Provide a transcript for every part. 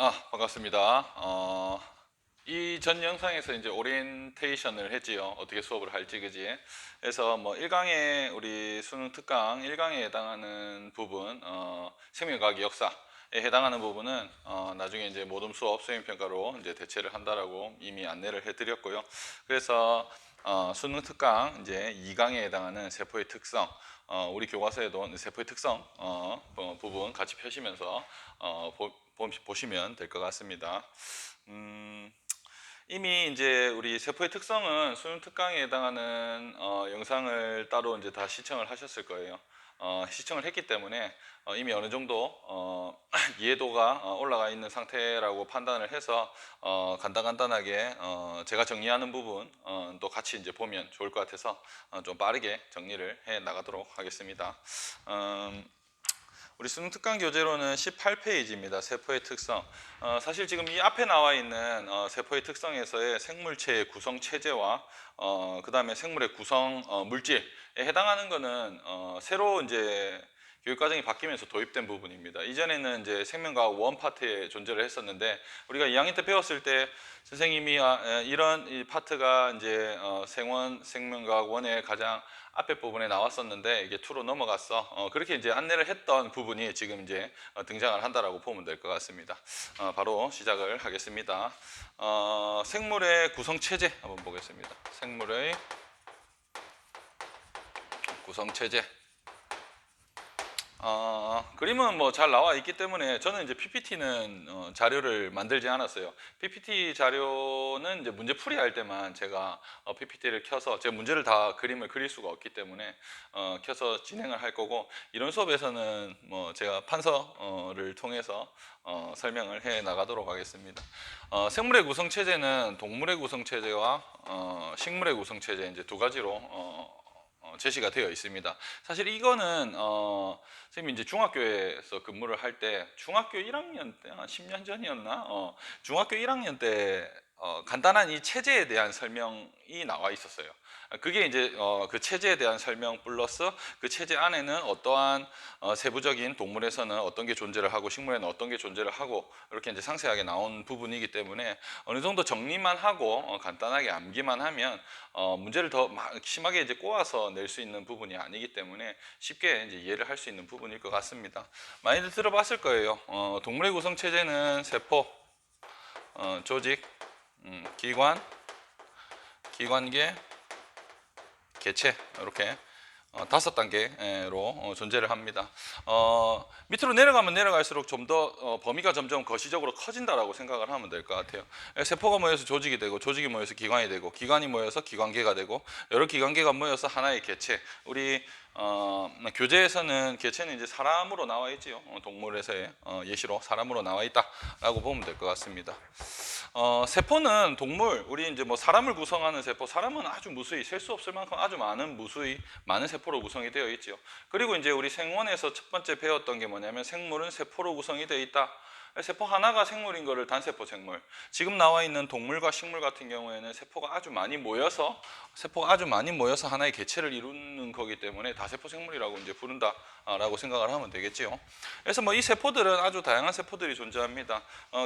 반갑습니다. 이 전 영상에서 이제 오리엔테이션을 했지요. 어떻게 수업을 할지, 그지? 그래서 뭐 1강에 우리 수능 특강 1강에 해당하는 부분, 생명과학 역사에 해당하는 부분은 나중에 이제 모든 수업 수행평가로 이제 대체를 한다라고 이미 안내를 해드렸고요. 그래서 수능 특강 이제 2강에 해당하는 세포의 특성, 우리 교과서에도 세포의 특성 부분 같이 펴시면서 보시면 될 것 같습니다. 이미 이제 우리 세포의 특성은 수능 특강에 해당하는 영상을 따로 이제 다 시청을 하셨을 거예요. 시청을 했기 때문에 이미 어느 정도 이해도가 올라가 있는 상태라고 판단을 해서 간단하게 제가 정리하는 부분 또 같이 이제 보면 좋을 것 같아서 좀 빠르게 정리를 해 나가도록 하겠습니다. 우리 수능 특강 교재로는 18페이지입니다. 세포의 특성. 사실 지금 이 앞에 나와 있는 세포의 특성에서의 생물체의 구성 체제와 그 다음에 생물의 구성 물질에 해당하는 거는 새로 이제 교육과정이 바뀌면서 도입된 부분입니다. 이전에는 이제 생명과학 원 파트에 존재를 했었는데 우리가 2학년 때 배웠을 때 선생님이 이런 이 파트가 이제 생명과학 원의 가장 앞에 부분에 나왔었는데 이게 2로 넘어갔어. 그렇게 이제 안내를 했던 부분이 지금 이제 등장을 한다라고 보면 될 것 같습니다. 바로 시작을 하겠습니다. 생물의 구성 체제 한번 보겠습니다. 생물의 구성 체제. 그림은 뭐 잘 나와 있기 때문에 저는 이제 PPT는 자료를 만들지 않았어요. PPT 자료는 이제 문제 풀이 할 때만 제가 PPT를 켜서 제 문제를 다 그림을 그릴 수가 없기 때문에 켜서 진행을 할 거고, 이론 수업에서는 뭐 제가 판서를 통해서 설명을 해 나가도록 하겠습니다. 생물의 구성 체제는 동물의 구성 체제와 식물의 구성 체제 이제 두 가지로 제시가 되어 있습니다. 사실 이거는 선생님이 이제 중학교에서 근무를 할 때 중학교 1학년 때 한 10년 전이었나? 중학교 1학년 때 간단한 이 체제에 대한 설명이 나와 있었어요. 그게 이제 그 체제에 대한 설명 플러스 그 체제 안에는 어떠한 세부적인, 동물에서는 어떤 게 존재를 하고 식물에는 어떤 게 존재를 하고 이렇게 이제 상세하게 나온 부분이기 때문에 어느 정도 정리만 하고 간단하게 암기만 하면 문제를 더 심하게 이제 꼬아서 낼 수 있는 부분이 아니기 때문에 쉽게 이제 이해를 할 수 있는 부분일 것 같습니다. 많이들 들어봤을 거예요. 동물의 구성 체제는 세포, 조직, 기관, 기관계, 개체 이렇게 5단계로 존재를 합니다. 밑으로 내려가면 내려갈수록 좀 더 범위가 점점 거시적으로 커진다라고 생각을 하면 될 것 같아요. 세포가 모여서 조직이 되고, 조직이 모여서 기관이 되고, 기관이 모여서 기관계가 되고, 여러 기관계가 모여서 하나의 개체. 우리 교재에서는 개체는 이제 사람으로 나와 있지요. 동물에서의 예시로 사람으로 나와 있다라고 보면 될 것 같습니다. 세포는 동물, 우리 이제 뭐 사람을 구성하는 세포, 사람은 아주 무수히 셀 수 없을 만큼 아주 무수히 많은 세포로 구성이 되어 있죠. 그리고 이제 우리 생원에서 첫 번째 배웠던 게 뭐냐면 생물은 세포로 구성이 되어 있다. 세포 하나가 생물인 거를 단세포 생물. 지금 나와 있는 동물과 식물 같은 경우에는 세포가 아주 많이 모여서 하나의 개체를 이루는 거기 때문에 다세포 생물이라고 이제 부른다라고 생각을 하면 되겠지요. 그래서 뭐 이 세포들은 아주 다양한 세포들이 존재합니다.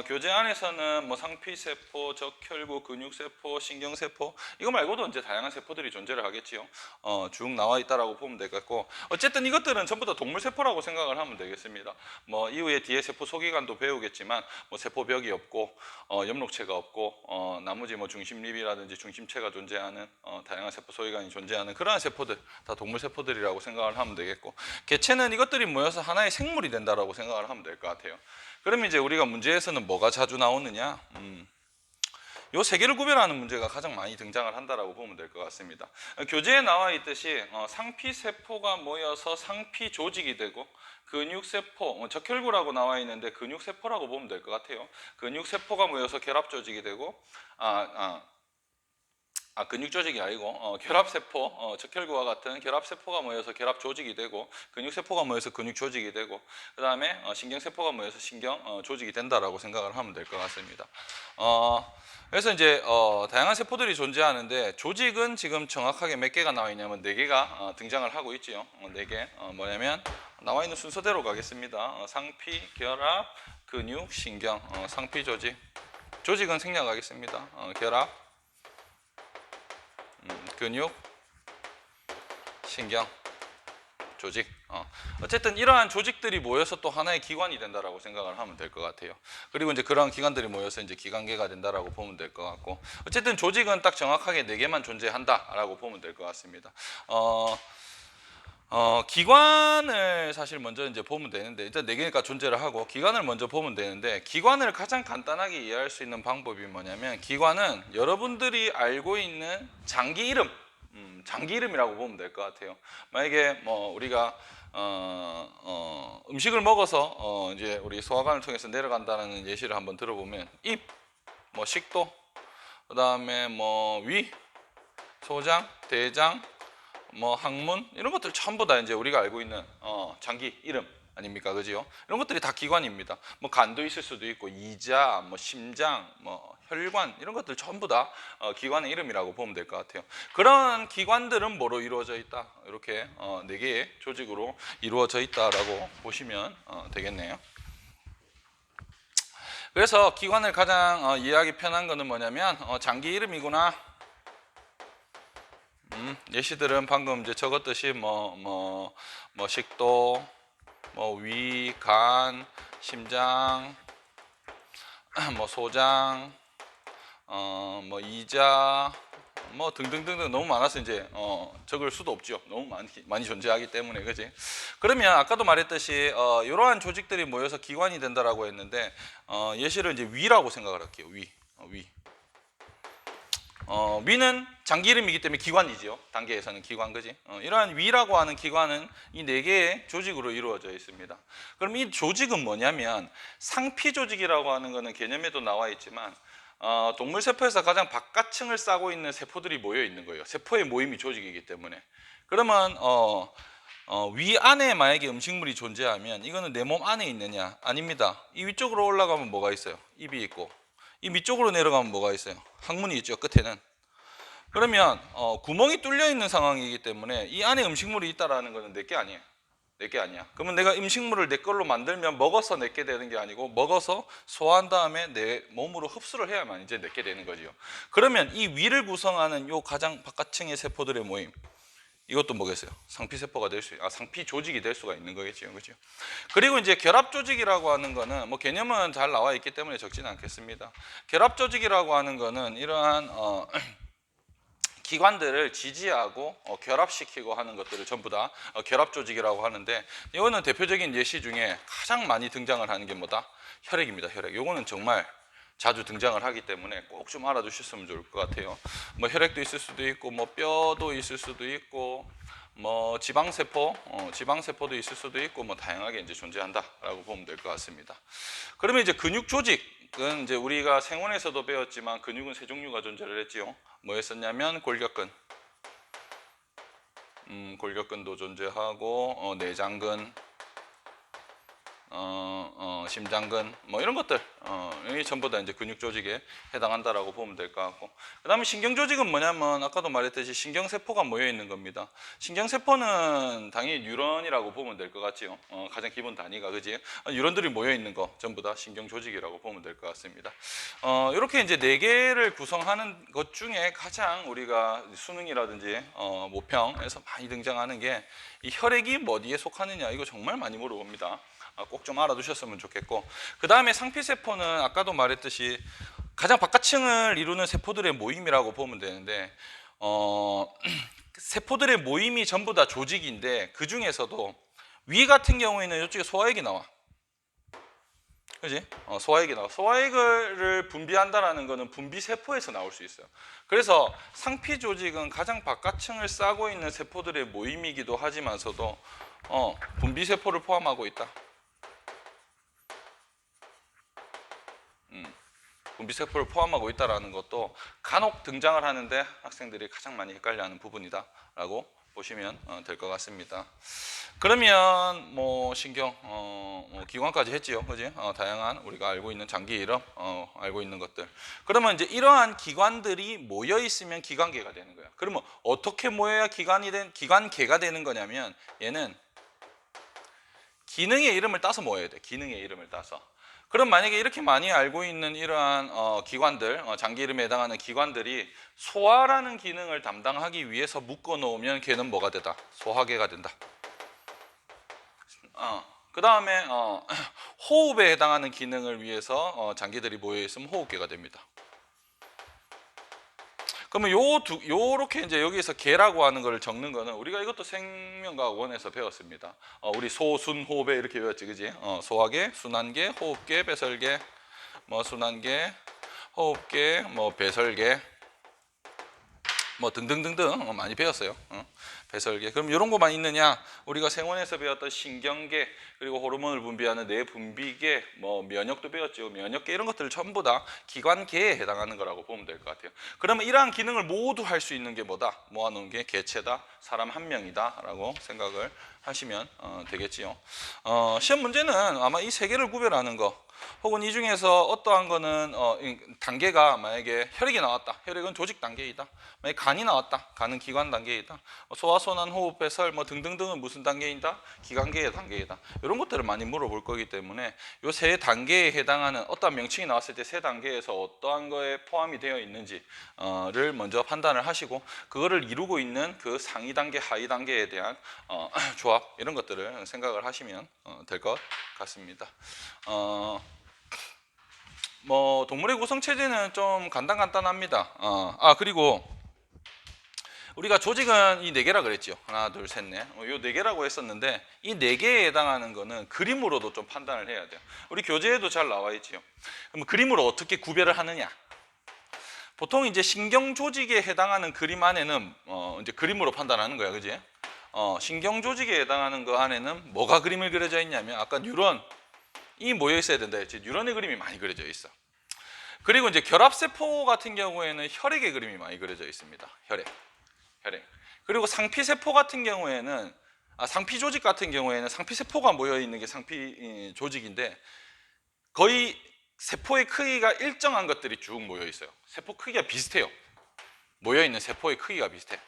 교재 안에서는 뭐 상피세포, 적혈구, 근육세포, 신경세포 이거 말고도 이제 다양한 세포들이 존재를 하겠지요. 쭉 나와 있다라고 보면 되겠고, 어쨌든 이것들은 전부 다 동물세포라고 생각을 하면 되겠습니다. 뭐 이후에 뒤에 세포 소기관도 배우겠지만 뭐 세포벽이 없고 엽록체가 없고 나머지 뭐 중심립이라든지 중심체가 존재하는 다양한 세포 소기관이 존재하는 그러한 세포들 다 동물세포들이라고 생각을 하면 되겠고, 개체는 이것들이 모여서 하나의 생물이 된다라고 생각을 하면 될 것 같아요. 그러면 이제 우리가 문제에서는 뭐가 자주 나오느냐? 요 세 개를 구별하는 문제가 가장 많이 등장을 한다라고 보면 될 것 같습니다. 교재에 나와 있듯이 상피세포가 모여서 상피 조직이 되고, 근육세포, 적혈구라고 나와 있는데 근육세포라고 보면 될 것 같아요. 근육세포가 모여서 결합조직이 되고, 근육조직이 아니고 결합세포, 적혈구와 같은 결합세포가 모여서 결합조직이 되고, 근육세포가 모여서 근육조직이 되고, 그 다음에 신경세포가 모여서 신경조직이 된다라고 생각을 하면 될 것 같습니다. 그래서 이제 다양한 세포들이 존재하는데, 조직은 지금 정확하게 몇 개가 나와 있냐면 4개가 등장을 하고 있지요. 4개 뭐냐면 나와 있는 순서대로 가겠습니다. 상피, 결합, 근육, 신경, 상피 조직. 조직은 생략하겠습니다. 결합, 근육, 신경, 조직. 어쨌든 이러한 조직들이 모여서 또 하나의 기관이 된다라고 생각을 하면 될 것 같아요. 그리고 이제 그러한 기관들이 모여서 이제 기관계가 된다라고 보면 될 것 같고, 어쨌든 조직은 딱 정확하게 4개만 존재한다라고 보면 될 것 같습니다. 기관을 사실 먼저 이제 보면 되는데, 일단 4개니까 존재를 하고 기관을 먼저 보면 되는데, 기관을 가장 간단하게 이해할 수 있는 방법이 뭐냐면, 기관은 여러분들이 알고 있는 장기 이름, 장기 이름이라고 보면 될 것 같아요. 만약에 뭐 우리가 음식을 먹어서 이제 우리 소화관을 통해서 내려간다는 예시를 한번 들어보면, 입, 뭐 식도, 그 다음에 뭐 위, 소장, 대장, 뭐 항문, 이런 것들 전부 다 이제 우리가 알고 있는 장기 이름 아닙니까, 그지요? 이런 것들이 다 기관입니다. 뭐 간도 있을 수도 있고, 이자, 뭐 심장, 뭐 혈관, 이런 것들 전부 다 기관의 이름이라고 보면 될 것 같아요. 그런 기관들은 뭐로 이루어져 있다? 이렇게 4개의 조직으로 이루어져 있다라고 보시면 되겠네요. 그래서 기관을 가장 이해하기 편한 거는 뭐냐면, 장기 이름이구나. 예시들은 방금 이제 적었듯이 뭐 식도, 뭐 위, 간, 심장, 뭐 소장, 뭐 이자, 뭐 등등등등 너무 많아서 이제 적을 수도 없죠. 너무 많이 존재하기 때문에, 그지? 그러면 아까도 말했듯이 이러한 조직들이 모여서 기관이 된다라고 했는데, 예시를 이제 위라고 생각을 할게요. 위. 위는 장기 이름이기 때문에 기관이지요. 단계에서는 기관, 그지? 이러한 위라고 하는 기관은 이 4개의 조직으로 이루어져 있습니다. 그럼 이 조직은 뭐냐면, 상피 조직이라고 하는 거는 개념에도 나와 있지만, 동물 세포에서 가장 바깥층을 싸고 있는 세포들이 모여 있는 거예요. 세포의 모임이 조직이기 때문에. 그러면 위 안에 만약에 음식물이 존재하면 이거는 내 몸 안에 있느냐? 아닙니다. 이 위쪽으로 올라가면 뭐가 있어요? 입이 있고, 이 밑쪽으로 내려가면 뭐가 있어요? 항문이 있죠, 끝에는. 그러면 구멍이 뚫려 있는 상황이기 때문에 이 안에 음식물이 있다라는 것은 내게 아니에요. 내게 아니야. 그러면 내가 음식물을 내 걸로 만들면 먹어서 내게 되는 게 아니고, 먹어서 소화한 다음에 내 몸으로 흡수를 해야만 이제 내게 되는 거지요. 그러면 이 위를 구성하는 요 가장 바깥층의 세포들의 모임, 이것도 뭐겠어요? 상피세포가 될 상피 조직이 될 수가 있는 거겠죠, 그죠? 그리고 이제 결합 조직이라고 하는 거는 뭐 개념은 잘 나와 있기 때문에 적지는 않겠습니다. 결합 조직이라고 하는 거는 이러한 기관들을 지지하고 결합시키고 하는 것들을 전부 다 결합 조직이라고 하는데, 이거는 대표적인 예시 중에 가장 많이 등장을 하는 게 뭐다? 혈액입니다. 혈액. 이거는 정말 자주 등장을 하기 때문에 꼭 좀 알아두셨으면 좋을 것 같아요. 뭐 혈액도 있을 수도 있고, 뭐 뼈도 있을 수도 있고, 뭐 지방세포도 있을 수도 있고, 뭐 다양하게 이제 존재한다라고 보면 될 것 같습니다. 그러면 이제 근육 조직은 이제 우리가 생원에서도 배웠지만, 근육은 3종류가 존재를 했지요. 뭐였었냐면 골격근, 골격근도 존재하고, 내장근, 심장근, 뭐 이런 것들, 이 전부 다 이제 근육 조직에 해당한다라고 보면 될 것 같고, 그다음에 신경 조직은 뭐냐면 아까도 말했듯이 신경세포가 모여 있는 겁니다. 신경세포는 당연히 뉴런이라고 보면 될 것 같지요. 가장 기본 단위가, 그지? 뉴런들이 모여 있는 거 전부 다 신경 조직이라고 보면 될 것 같습니다. 이렇게 이제 4개를 구성하는 것 중에 가장 우리가 수능이라든지 모평에서 많이 등장하는 게 이 혈액이 뭐 어디에 속하느냐, 이거 정말 많이 물어봅니다. 꼭 좀 알아두셨으면 좋겠고, 그 다음에 상피세포는 아까도 말했듯이 가장 바깥층을 이루는 세포들의 모임이라고 보면 되는데, 세포들의 모임이 전부 다 조직인데, 그 중에서도 위 같은 경우에는 이쪽에 소화액이 나와, 그지? 소화액이 나와. 소화액을 분비한다라는 것은 분비세포에서 나올 수 있어요. 그래서 상피 조직은 가장 바깥층을 싸고 있는 세포들의 모임이기도 하지만서도 분비세포를 포함하고 있다. 분비세포를 포함하고 있다는 것도 간혹 등장을 하는데 학생들이 가장 많이 헷갈려하는 부분이다라고 보시면 될 것 같습니다. 그러면 뭐 신경, 기관까지 했지요, 그지? 다양한 우리가 알고 있는 장기 이름, 알고 있는 것들. 그러면 이제 이러한 기관들이 모여 있으면 기관계가 되는 거야. 그러면 어떻게 모여야 기관계가 되는 거냐면, 얘는 기능의 이름을 따서 모여야 돼. 기능의 이름을 따서. 그럼 만약에 이렇게 많이 알고 있는 이러한 기관들, 장기 이름에 해당하는 기관들이 소화라는 기능을 담당하기 위해서 묶어 놓으면 걔는 뭐가 되다? 소화계가 된다. 그 다음에 호흡에 해당하는 기능을 위해서 장기들이 모여 있으면 호흡계가 됩니다. 그러면 요렇게 이제 여기서 계라고 하는 걸 적는 거는 우리가 이것도 생명과학 원에서 배웠습니다. 우리 소순 호흡에 이렇게 배웠지, 그지? 소화계, 순환계, 호흡계, 배설계, 뭐 순환계, 호흡계, 뭐 배설계, 뭐 등등등등 많이 배웠어요. 배설계. 그럼 이런 거만 있느냐? 우리가 생원에서 배웠던 신경계, 그리고 호르몬을 분비하는 내분비계, 뭐 면역도 배웠죠. 면역계 이런 것들을 전부 다 기관계에 해당하는 거라고 보면 될 것 같아요. 그러면 이러한 기능을 모두 할 수 있는 게 뭐다? 모아놓은 게 개체다. 사람 한 명이다라고 생각을 하시면 되겠지요. 시험 문제는 아마 이 세 개를 구별하는 거. 혹은 이 중에서 어떠한 거는 단계가 만약에 혈액이 나왔다. 혈액은 조직 단계이다. 만약에 간이 나왔다. 간은 기관 단계이다. 소화순환 호흡 배설 뭐 등등등은 무슨 단계이다? 기관계의 단계이다. 이런 것들을 많이 물어볼 거기 때문에 이 세 단계에 해당하는 어떠한 명칭이 나왔을 때 세 단계에서 어떠한 거에 포함이 되어 있는지를 먼저 판단을 하시고 그거를 이루고 있는 그 상위 단계, 하위 단계에 대한 조합 이런 것들을 생각을 하시면 될 것 같습니다. 뭐 동물의 구성 체제는 좀 간단합니다. 그리고 우리가 조직은 이 네 개라 그랬죠. 하나, 둘, 셋, 넷. 요 네 개라고 했었는데 이 네 개에 해당하는 거는 그림으로도 좀 판단을 해야 돼요. 우리 교재에도 잘 나와 있지요. 그럼 그림으로 어떻게 구별을 하느냐? 보통 이제 신경 조직에 해당하는 그림 안에는 이제 그림으로 판단하는 거야, 그지? 신경 조직에 해당하는 거 안에는 뭐가 그림을 그려져 있냐면 아까 뉴런이 모여 있어야 된다 했지. 뉴런의 그림이 많이 그려져 있어. 그리고 이제 결합세포 같은 경우에는 혈액의 그림이 많이 그려져 있습니다. 혈액. 그리고 상피세포 같은 경우에는 상피조직 같은 경우에는 상피세포가 모여 있는 게 상피 조직인데 거의 세포의 크기가 일정한 것들이 쭉 모여 있어요. 세포 크기가 비슷해요. 모여 있는 세포의 크기가 비슷해.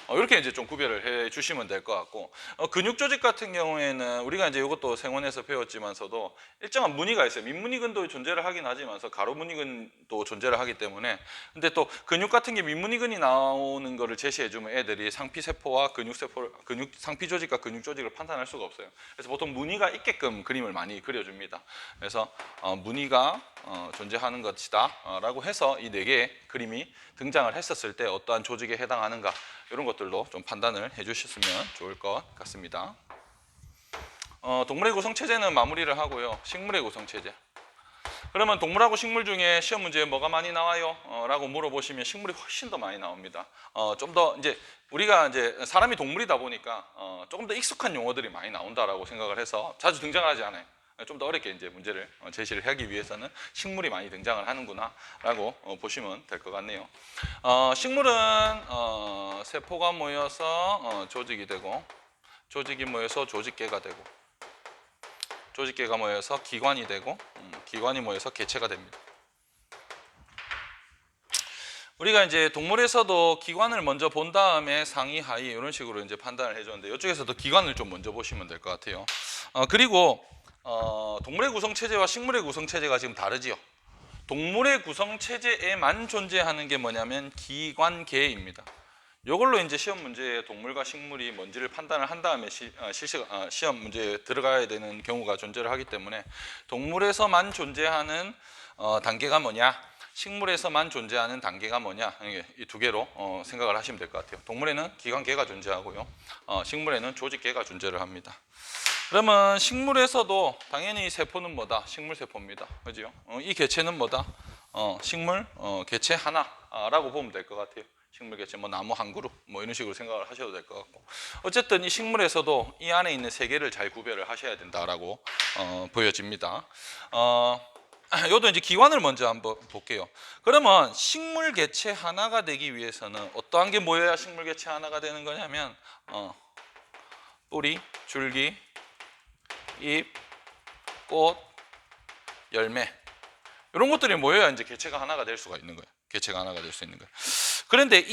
이렇게 이제 좀 구별을 해 주시면 될 것 같고 근육 조직 같은 경우에는 우리가 이제 이것도 생원에서 배웠지만서도 일정한 무늬가 있어요. 민무늬근도 존재를 하긴 하지만서 가로무늬근도 존재를 하기 때문에 근데 또 근육 같은 게 민무늬근이 나오는 거를 제시해 주면 애들이 상피세포와 상피 조직과 근육 조직을 판단할 수가 없어요. 그래서 보통 무늬가 있게끔 그림을 많이 그려줍니다. 그래서 무늬가 존재하는 것이다 라고 해서 이 네 개의 그림이 등장을 했었을 때 어떠한 조직에 해당하는가 이런 것들도 좀 판단을 해주셨으면 좋을 것 같습니다. 동물의 구성체제는 마무리를 하고요. 식물의 구성체제. 그러면 동물하고 식물 중에 시험 문제에 뭐가 많이 나와요? 라고 물어보시면 식물이 훨씬 더 많이 나옵니다. 좀 더 이제 우리가 이제 사람이 동물이다 보니까 조금 더 익숙한 용어들이 많이 나온다라고 생각을 해서 자주 등장하지 않아요. 좀 더 어렵게 이제 문제를 제시를 하기 위해서는 식물이 많이 등장을 하는구나라고 보시면 될 것 같네요. 식물은 세포가 모여서 조직이 되고, 조직이 모여서 조직계가 되고, 조직계가 모여서 기관이 되고, 기관이 모여서 개체가 됩니다. 우리가 이제 동물에서도 기관을 먼저 본 다음에 상위, 하위 이런 식으로 이제 판단을 해줬는데 이쪽에서도 기관을 좀 먼저 보시면 될 것 같아요. 그리고 동물의 구성체제와 식물의 구성체제가 지금 다르지요. 동물의 구성체제에만 존재하는 게 뭐냐면 기관계입니다. 이걸로 이제 시험 문제에 동물과 식물이 뭔지를 판단을 한 다음에 시험 문제에 들어가야 되는 경우가 존재를 하기 때문에 동물에서만 존재하는 단계가 뭐냐, 식물에서만 존재하는 단계가 뭐냐, 이 두 개로 생각을 하시면 될 것 같아요. 동물에는 기관계가 존재하고요, 식물에는 조직계가 존재를 합니다. 그러면 식물에서도 당연히 세포는 뭐다? 식물세포입니다. 그죠? 이 개체는 뭐다? 식물 개체 하나라고 보면 될 것 같아요. 식물 개체, 뭐 나무 한 그룹, 뭐 이런 식으로 생각을 하셔도 될 것 같고, 어쨌든 이 식물에서도 이 안에 있는 세 개를 잘 구별을 하셔야 된다라고 보여집니다. 요도 이제 기관을 먼저 한번 볼게요. 그러면 식물 개체 하나가 되기 위해서는 어떠한 게 모여야 식물 개체 하나가 되는 거냐면 뿌리, 줄기, 잎, 꽃, 열매 이런 것들이 모여야 이제 개체가 하나가 될 수가 있는 거예요. 개체가 하나가 될 수 있는 거예요. 그런데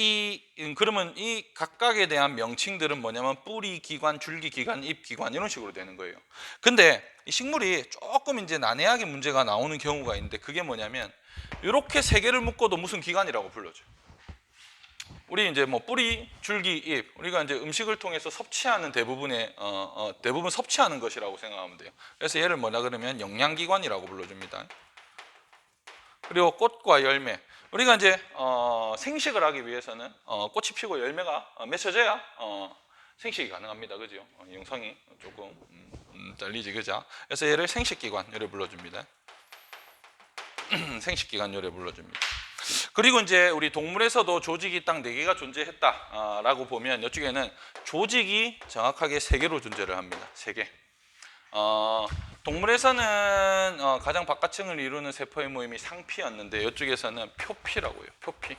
그러면 이 각각에 대한 명칭들은 뭐냐면 뿌리 기관, 줄기 기관, 잎 기관 이런 식으로 되는 거예요. 근데 이 식물이 조금 이제 난해하게 문제가 나오는 경우가 있는데 그게 뭐냐면 이렇게 세 개를 묶어도 무슨 기관이라고 불러줘요. 우리 이제 뭐 뿌리, 줄기, 잎 우리가 이제 음식을 통해서 섭취하는 대부분의 대부분 섭취하는 것이라고 생각하면 돼요. 그래서 얘를 뭐라 그러면 영양기관이라고 불러줍니다. 그리고 꽃과 열매 우리가 이제 생식을 하기 위해서는 꽃이 피고 열매가 맺혀져야 생식이 가능합니다. 그죠? 영상이 조금 잘리지 그죠? 그래서 얘를 생식기관 요래 불러줍니다. 생식기관 요래 불러줍니다. 그리고 이제 우리 동물에서도 조직이 딱 4개가 존재했다라고 보면 이쪽에는 조직이 정확하게 3개로 존재를 합니다. 3개. 동물에서는 가장 바깥층을 이루는 세포의 모임이 상피였는데 이쪽에서는 표피라고요. 표피.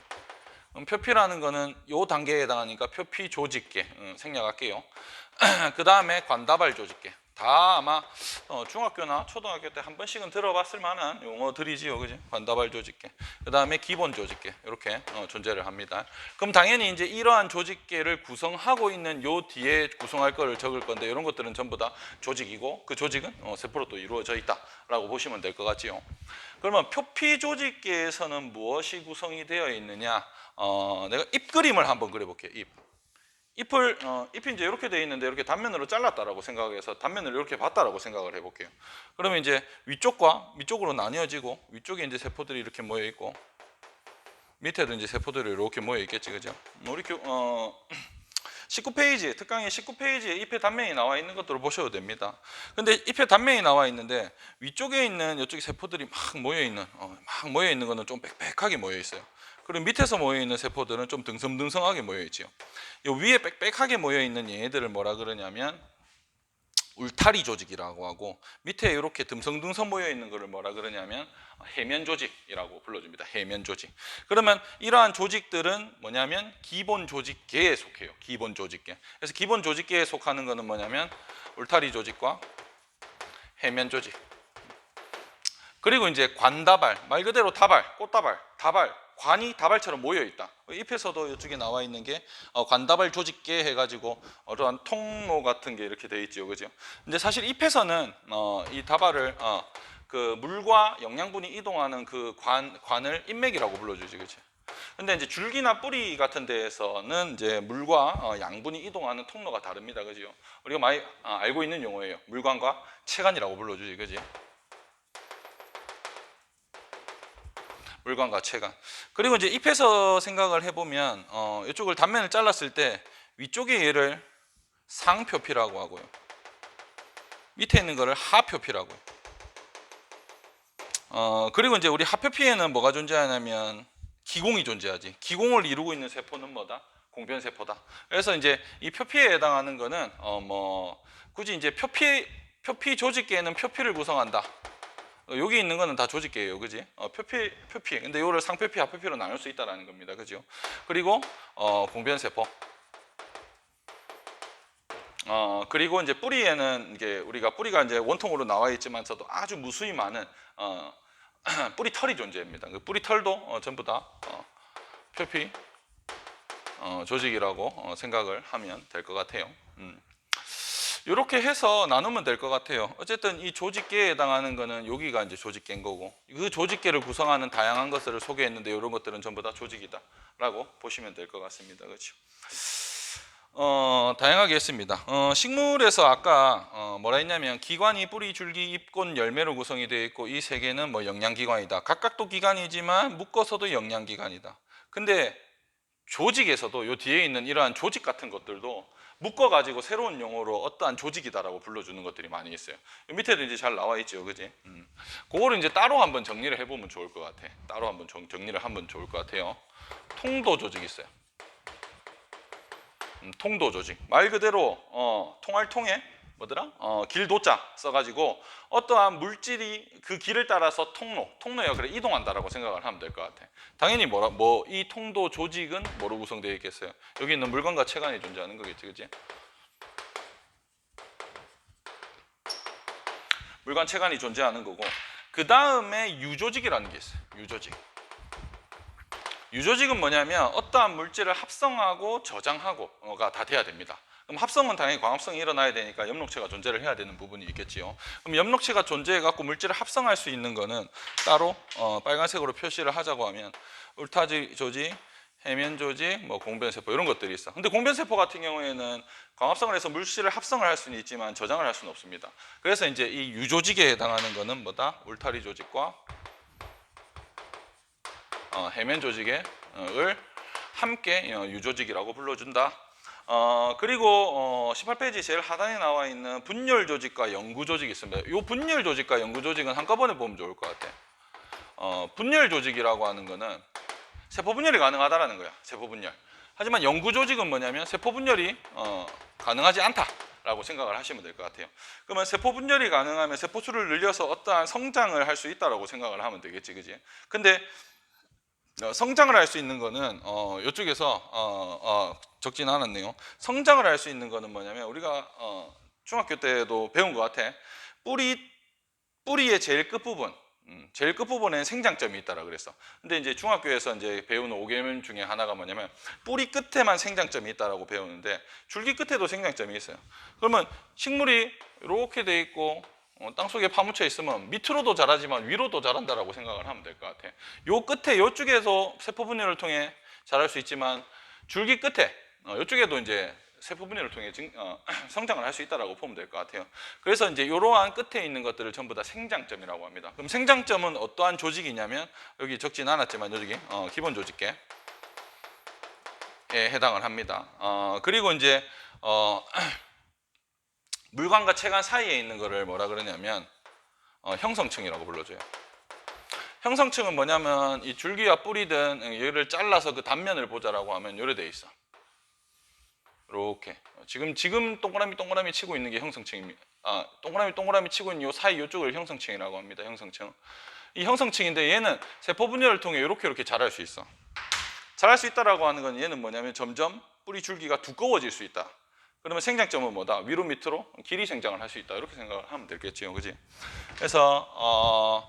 표피라는 거는 이 단계에 해당하니까 표피 조직계 생략할게요. 그 다음에 관다발 조직계. 다 아마 중학교나 초등학교 때 한 번씩은 들어봤을 만한 용어들이지요, 그지? 관다발 조직계. 그 다음에 기본 조직계 이렇게 존재를 합니다. 그럼 당연히 이제 이러한 조직계를 구성하고 있는 요 뒤에 구성할 거를 적을 건데 이런 것들은 전부 다 조직이고 그 조직은 세포로 또 이루어져 있다라고 보시면 될 것 같지요. 그러면 표피 조직계에서는 무엇이 구성이 되어 있느냐? 내가 잎 그림을 한번 그려볼게요. 잎이 이제 이렇게 되어 있는데 이렇게 단면으로 잘랐다라고 생각해서 단면을 이렇게 봤다라고 생각을 해볼게요. 그러면 이제 위쪽과 밑쪽으로 나뉘어지고 위쪽에 이제 세포들이 이렇게 모여 있고 밑에도 이제 세포들이 이렇게 모여 있겠지, 그죠? 우리 19페이지 특강의 19페이지에 잎의 단면이 나와 있는 것들을 보셔도 됩니다. 근데 잎의 단면이 나와 있는데 위쪽에 있는 이쪽 세포들이 막 모여 있는 거는 좀 빽빽하게 모여 있어요. 그리고 밑에서 모여 있는 세포들은 좀 등성등성하게 모여 있죠. 이 위에 빽빽하게 모여 있는 얘네들을 뭐라 그러냐면 울타리 조직이라고 하고 밑에 이렇게 듬성듬성 모여 있는 것을 뭐라 그러냐면 해면 조직이라고 불러줍니다. 해면 조직. 그러면 이러한 조직들은 뭐냐면 기본 조직계에 속해요. 기본 조직계. 그래서 기본 조직계에 속하는 것은 뭐냐면 울타리 조직과 해면 조직. 그리고 이제 관다발, 말 그대로 다발, 꽃다발, 다발, 관이 다발처럼 모여 있다. 잎에서도 이쪽에 나와 있는 게 관다발 조직계 해가지고 어떠한 통로 같은 게 이렇게 되어 있죠, 그죠? 근데 사실 잎에서는 이 다발을 그 물과 영양분이 이동하는 그 관을 인맥이라고 불러주지, 그죠? 근데 이제 줄기나 뿌리 같은 데에서는 이제 물과 양분이 이동하는 통로가 다릅니다, 그죠? 우리가 많이 알고 있는 용어예요. 물관과 체관이라고 불러주지, 그지? 물관과 체관. 그리고 이제 잎에서 생각을 해보면 이쪽을 단면을 잘랐을 때 위쪽에 얘를 상표피라고 하고요. 밑에 있는 거를 하표피라고요. 그리고 이제 우리 하표피에는 뭐가 존재하냐면 기공이 존재하지. 기공을 이루고 있는 세포는 뭐다? 공변세포다. 그래서 이제 이 표피에 해당하는 거는 굳이 이제 표피 조직계에는 표피를 구성한다. 여기 있는 거는 다 조직계예요, 그지? 표피. 근데 이거를 상표피, 하표피로 나눌 수 있다라는 겁니다, 그죠? 그리고 공변세포. 그리고 이제 뿌리에는 이게 우리가 뿌리가 이제 원통으로 나와 있지만서도 아주 무수히 많은 뿌리 털이 존재합니다. 그 뿌리 털도 전부 다 표피 조직이라고 생각을 하면 될 것 같아요. 이렇게 해서 나누면 될 것 같아요. 어쨌든 이 조직계에 해당하는 거는 여기가 이제 조직계인 거고 그 조직계를 구성하는 다양한 것들을 소개했는데 이런 것들은 전부 다 조직이다라고 보시면 될 것 같습니다. 그렇죠? 다양하게 했습니다. 식물에서 아까 뭐라 했냐면 기관이 뿌리, 줄기, 잎꽃, 열매로 구성이 되어 있고 이 세 개는 뭐 영양기관이다. 각각도 기관이지만 묶어서도 영양기관이다. 근데 조직에서도 요 뒤에 있는 이러한 조직 같은 것들도 묶어가지고 새로운 용어로 어떠한 조직이다라고 불러주는 것들이 많이 있어요. 밑에도 이제 잘 나와 있죠, 그지? 그거를 이제 따로 한번 정리를 해보면 좋을 것 같아. 따로 한번 정리를 하면 좋을 것 같아요. 통도 조직이 있어요. 통도 조직. 말 그대로 통할 통에 뭐더라? 길도자 써가지고 어떠한 물질이 그 길을 따라서 통로에 그래 이동한다라고 생각을 하면 될 것 같아. 당연히 이 통도 조직은 뭐로 구성되어 있겠어요? 여기 있는 물관과 체관이 존재하는 거겠지, 그지? 물관 체관이 존재하는 거고 그 다음에 유조직이라는 게 있어요. 유조직. 유조직은 뭐냐면 어떠한 물질을 합성하고 저장하고가 다 돼야 됩니다. 그럼 합성은 당연히 광합성이 일어나야 되니까 엽록체가 존재를 해야 되는 부분이 있겠지요. 그럼 엽록체가 존재해 갖고 물질을 합성할 수 있는 거는 따로 빨간색으로 표시를 하자고 하면 울타리 조직, 해면 조직, 뭐 공변세포 이런 것들이 있어. 근데 공변세포 같은 경우에는 광합성을 해서 물질을 합성을 할 수는 있지만 저장을 할 수는 없습니다. 그래서 이제 이 유조직에 해당하는 거는 뭐다? 울타리 조직과 해면 조직을 함께 유조직이라고 불러준다. 그리고 18페이지 제일 하단에 나와 있는 분열 조직과 연구 조직이 있습니다. 이 분열 조직과 연구 조직은 한꺼번에 보면 좋을 것 같아요. 분열 조직이라고 하는 거는 세포 분열이 가능하다라는 거야. 세포 분열. 하지만 연구 조직은 뭐냐면 세포 분열이 가능하지 않다라고 생각을 하시면 될 것 같아요. 그러면 세포 분열이 가능하면 세포 수를 늘려서 어떠한 성장을 할 수 있다라고 생각을 하면 되겠지, 그지? 근데 성장을 할 수 있는 거는 이쪽에서 적진 않았네요. 성장을 할 수 있는 거는 뭐냐면 우리가 중학교 때도 배운 것 같아. 뿌리의 제일 끝부분, 제일 끝부분에는 생장점이 있다라 그랬어. 근데 이제 중학교에서 이제 배우는 5개명 중에 하나가 뭐냐면 뿌리 끝에만 생장점이 있다라고 배우는데 줄기 끝에도 생장점이 있어요. 그러면 식물이 이렇게 돼 있고 땅속에 파묻혀 있으면 밑으로도 자라지만 위로도 자란다라고 생각을 하면 될 것 같아요. 요 끝에 요쪽에서 세포 분열을 통해 자랄 수 있지만 줄기 끝에 요쪽에도 이제 세포 분열을 통해 성장을 할 수 있다라고 보면 될 것 같아요. 그래서 이제 이러한 끝에 있는 것들을 전부 다 생장점이라고 합니다. 그럼 생장점은 어떠한 조직이냐면 여기 적진 않았지만 여기 기본 조직계에 해당을 합니다. 그리고 이제 물관과 체관 사이에 있는 거를 뭐라 그러냐면 형성층이라고 불러줘요. 형성층은 뭐냐면 이 줄기와 뿌리든 얘를 잘라서 그 단면을 보자라고 하면 요래 돼 있어. 이렇게 지금 동그라미 치고 있는 게 형성층입니다. 동그라미 치고 있는 요 사이 요쪽을 형성층이라고 합니다. 형성층. 이 형성층인데 얘는 세포 분열을 통해 이렇게 자랄 수 있어. 자랄 수 있다라고 하는 건 얘는 뭐냐면 점점 뿌리 줄기가 두꺼워질 수 있다. 그러면 생장점은 뭐다? 위로 밑으로 길이 생장을 할 수 있다. 이렇게 생각을 하면 되겠지요, 그지? 그래서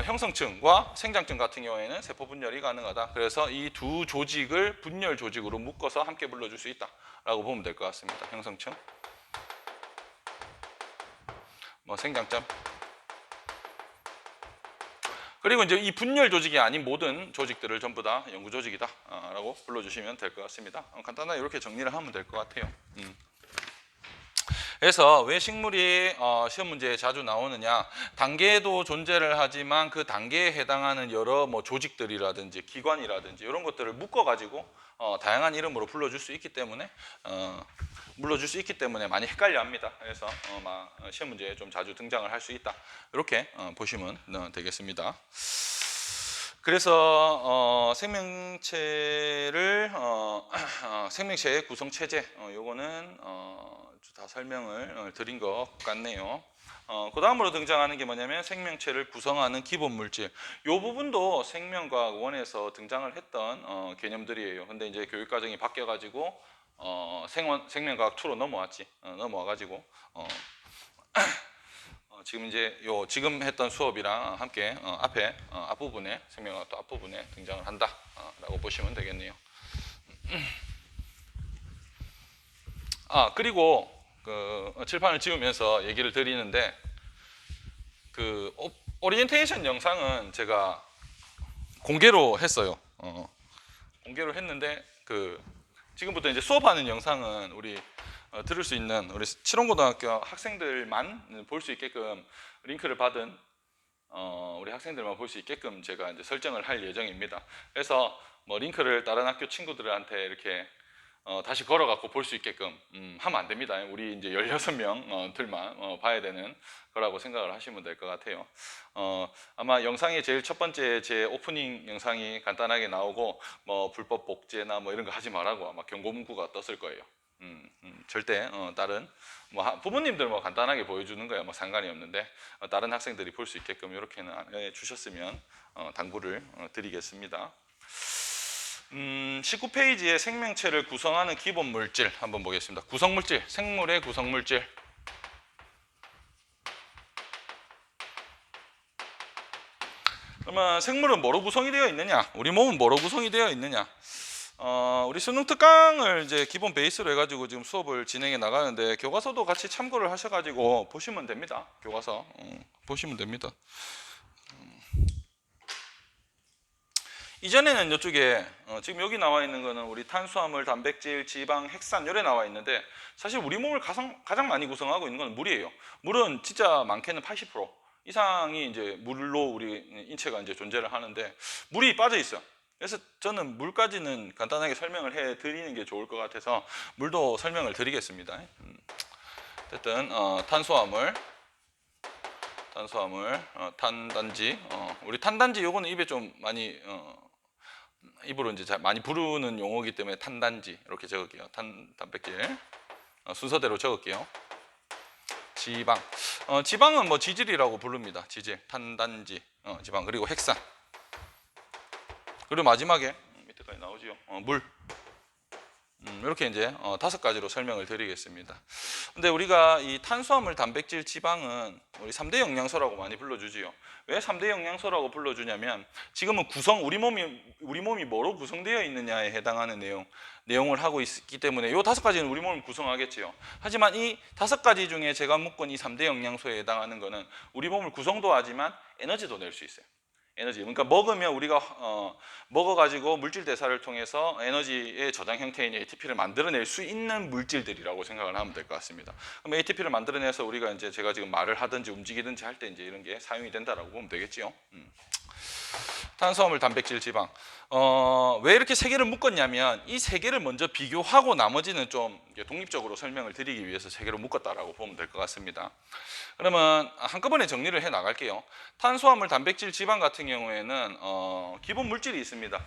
형성층과 생장점 같은 경우에는 세포 분열이 가능하다. 그래서 이 두 조직을 분열 조직으로 묶어서 함께 불러줄 수 있다라고 보면 될 것 같습니다. 형성층, 생장점. 그리고 이제 이 분열 조직이 아닌 모든 조직들을 전부 다 연구 조직이다라고 불러주시면 될 것 같습니다. 간단하게 이렇게 정리를 하면 될 것 같아요. 그래서 왜 식물이 시험 문제에 자주 나오느냐, 단계에도 존재를 하지만 그 단계에 해당하는 여러 조직들이라든지 기관이라든지 이런 것들을 묶어 가지고 다양한 이름으로 불러줄 수 있기 때문에 많이 헷갈려합니다. 그래서 시험 문제에 좀 자주 등장을 할 수 있다, 이렇게 보시면 되겠습니다. 그래서 생명체를 생명체의 구성 체제, 요거는 다 설명을 드린 것 같네요. 그 다음으로 등장하는 게 뭐냐면 생명체를 구성하는 기본 물질. 이 부분도 생명과학 1에서 등장을 했던 개념들이에요. 근데 이제 교육 과정이 바뀌어 가지고 생명과학 2로 넘어와가지고 지금 이제 지금 했던 수업이랑 함께 앞부분에 생명과학 앞부분에 등장을 한다라고 보시면 되겠네요. 그리고 그 칠판을 지우면서 얘기를 드리는데 그 오리엔테이션 영상은 제가 공개로 했어요. 공개로 했는데 지금부터 이제 수업하는 영상은 우리 들을 수 있는 우리 칠원고등학교 학생들만 볼 수 있게끔 링크를 받은 우리 학생들만 볼 수 있게끔 제가 이제 설정을 할 예정입니다. 그래서 링크를 다른 학교 친구들한테 이렇게 다시 걸어갖고 볼 수 있게끔 하면 안 됩니다. 우리 이제 16명들만 봐야 되는 거라고 생각을 하시면 될 것 같아요. 아마 영상의 제일 첫 번째 제 오프닝 영상이 간단하게 나오고 불법 복제나 이런 거 하지 말라고 아마 경고 문구가 떴을 거예요. 절대 다른 부모님들 간단하게 보여주는 거야 상관이 없는데 다른 학생들이 볼 수 있게끔 이렇게는 해주셨으면 당부를 드리겠습니다. 19페이지에 생명체를 구성하는 기본 물질 한번 보겠습니다. 구성물질, 생물의 구성물질. 그러면 생물은 뭐로 구성이 되어 있느냐? 우리 몸은 뭐로 구성이 되어 있느냐? 우리 수능 특강을 이제 기본 베이스로 해가지고 지금 수업을 진행해 나가는데 교과서도 같이 참고를 하셔가지고 보시면 됩니다. 교과서 보시면 됩니다. 이전에는 이쪽에 지금 여기 나와 있는 거는 우리 탄수화물, 단백질, 지방, 핵산 요래 나와 있는데 사실 우리 몸을 가장 많이 구성하고 있는 건 물이에요. 물은 진짜 많게는 80% 이상이 이제 물로 우리 인체가 이제 존재를 하는데 물이 빠져 있어요. 그래서 저는 물까지는 간단하게 설명을 해 드리는 게 좋을 것 같아서 물도 설명을 드리겠습니다. 어쨌든 탄수화물, 탄단지, 우리 탄단지 요거는 입에 좀 많이 입으로 이제 많이 부르는 용어이기 때문에 탄단지 이렇게 적을게요. 단백질 순서대로 적을게요. 지방, 지방은 뭐 지질이라고 부릅니다. 지질, 탄단지, 지방 그리고 핵산. 그리고 마지막에 밑에까지 나오지요. 물. 이렇게 이제 5가지로 설명을 드리겠습니다. 근데 우리가 이 탄수화물, 단백질, 지방은 우리 3대 영양소라고 많이 불러주지요. 왜 3대 영양소라고 불러주냐면 지금은 우리 몸이 뭐로 구성되어 있느냐에 해당하는 내용을 하고 있기 때문에 이 5가지는 우리 몸을 구성하겠지요. 하지만 이 5가지 중에 제가 묶은 이 3대 영양소에 해당하는 거는 우리 몸을 구성도 하지만 에너지도 낼 수 있어요. 에너지. 그러니까 먹으면 우리가 먹어가지고 물질 대사를 통해서 에너지의 저장 형태인 ATP를 만들어낼 수 있는 물질들이라고 생각을 하면 될 것 같습니다. 그럼 ATP를 만들어내서 우리가 이제 제가 지금 말을 하든지 움직이든지 할 때 이제 이런 게 사용이 된다라고 보면 되겠지요. 탄수화물, 단백질, 지방. 왜 이렇게 3개를 묶었냐면 이 3개를 먼저 비교하고 나머지는 좀 독립적으로 설명을 드리기 위해서 3개로 묶었다라고 보면 될 것 같습니다. 그러면 한꺼번에 정리를 해 나갈게요. 탄수화물, 단백질, 지방 같은 경우에는 기본 물질이 있습니다.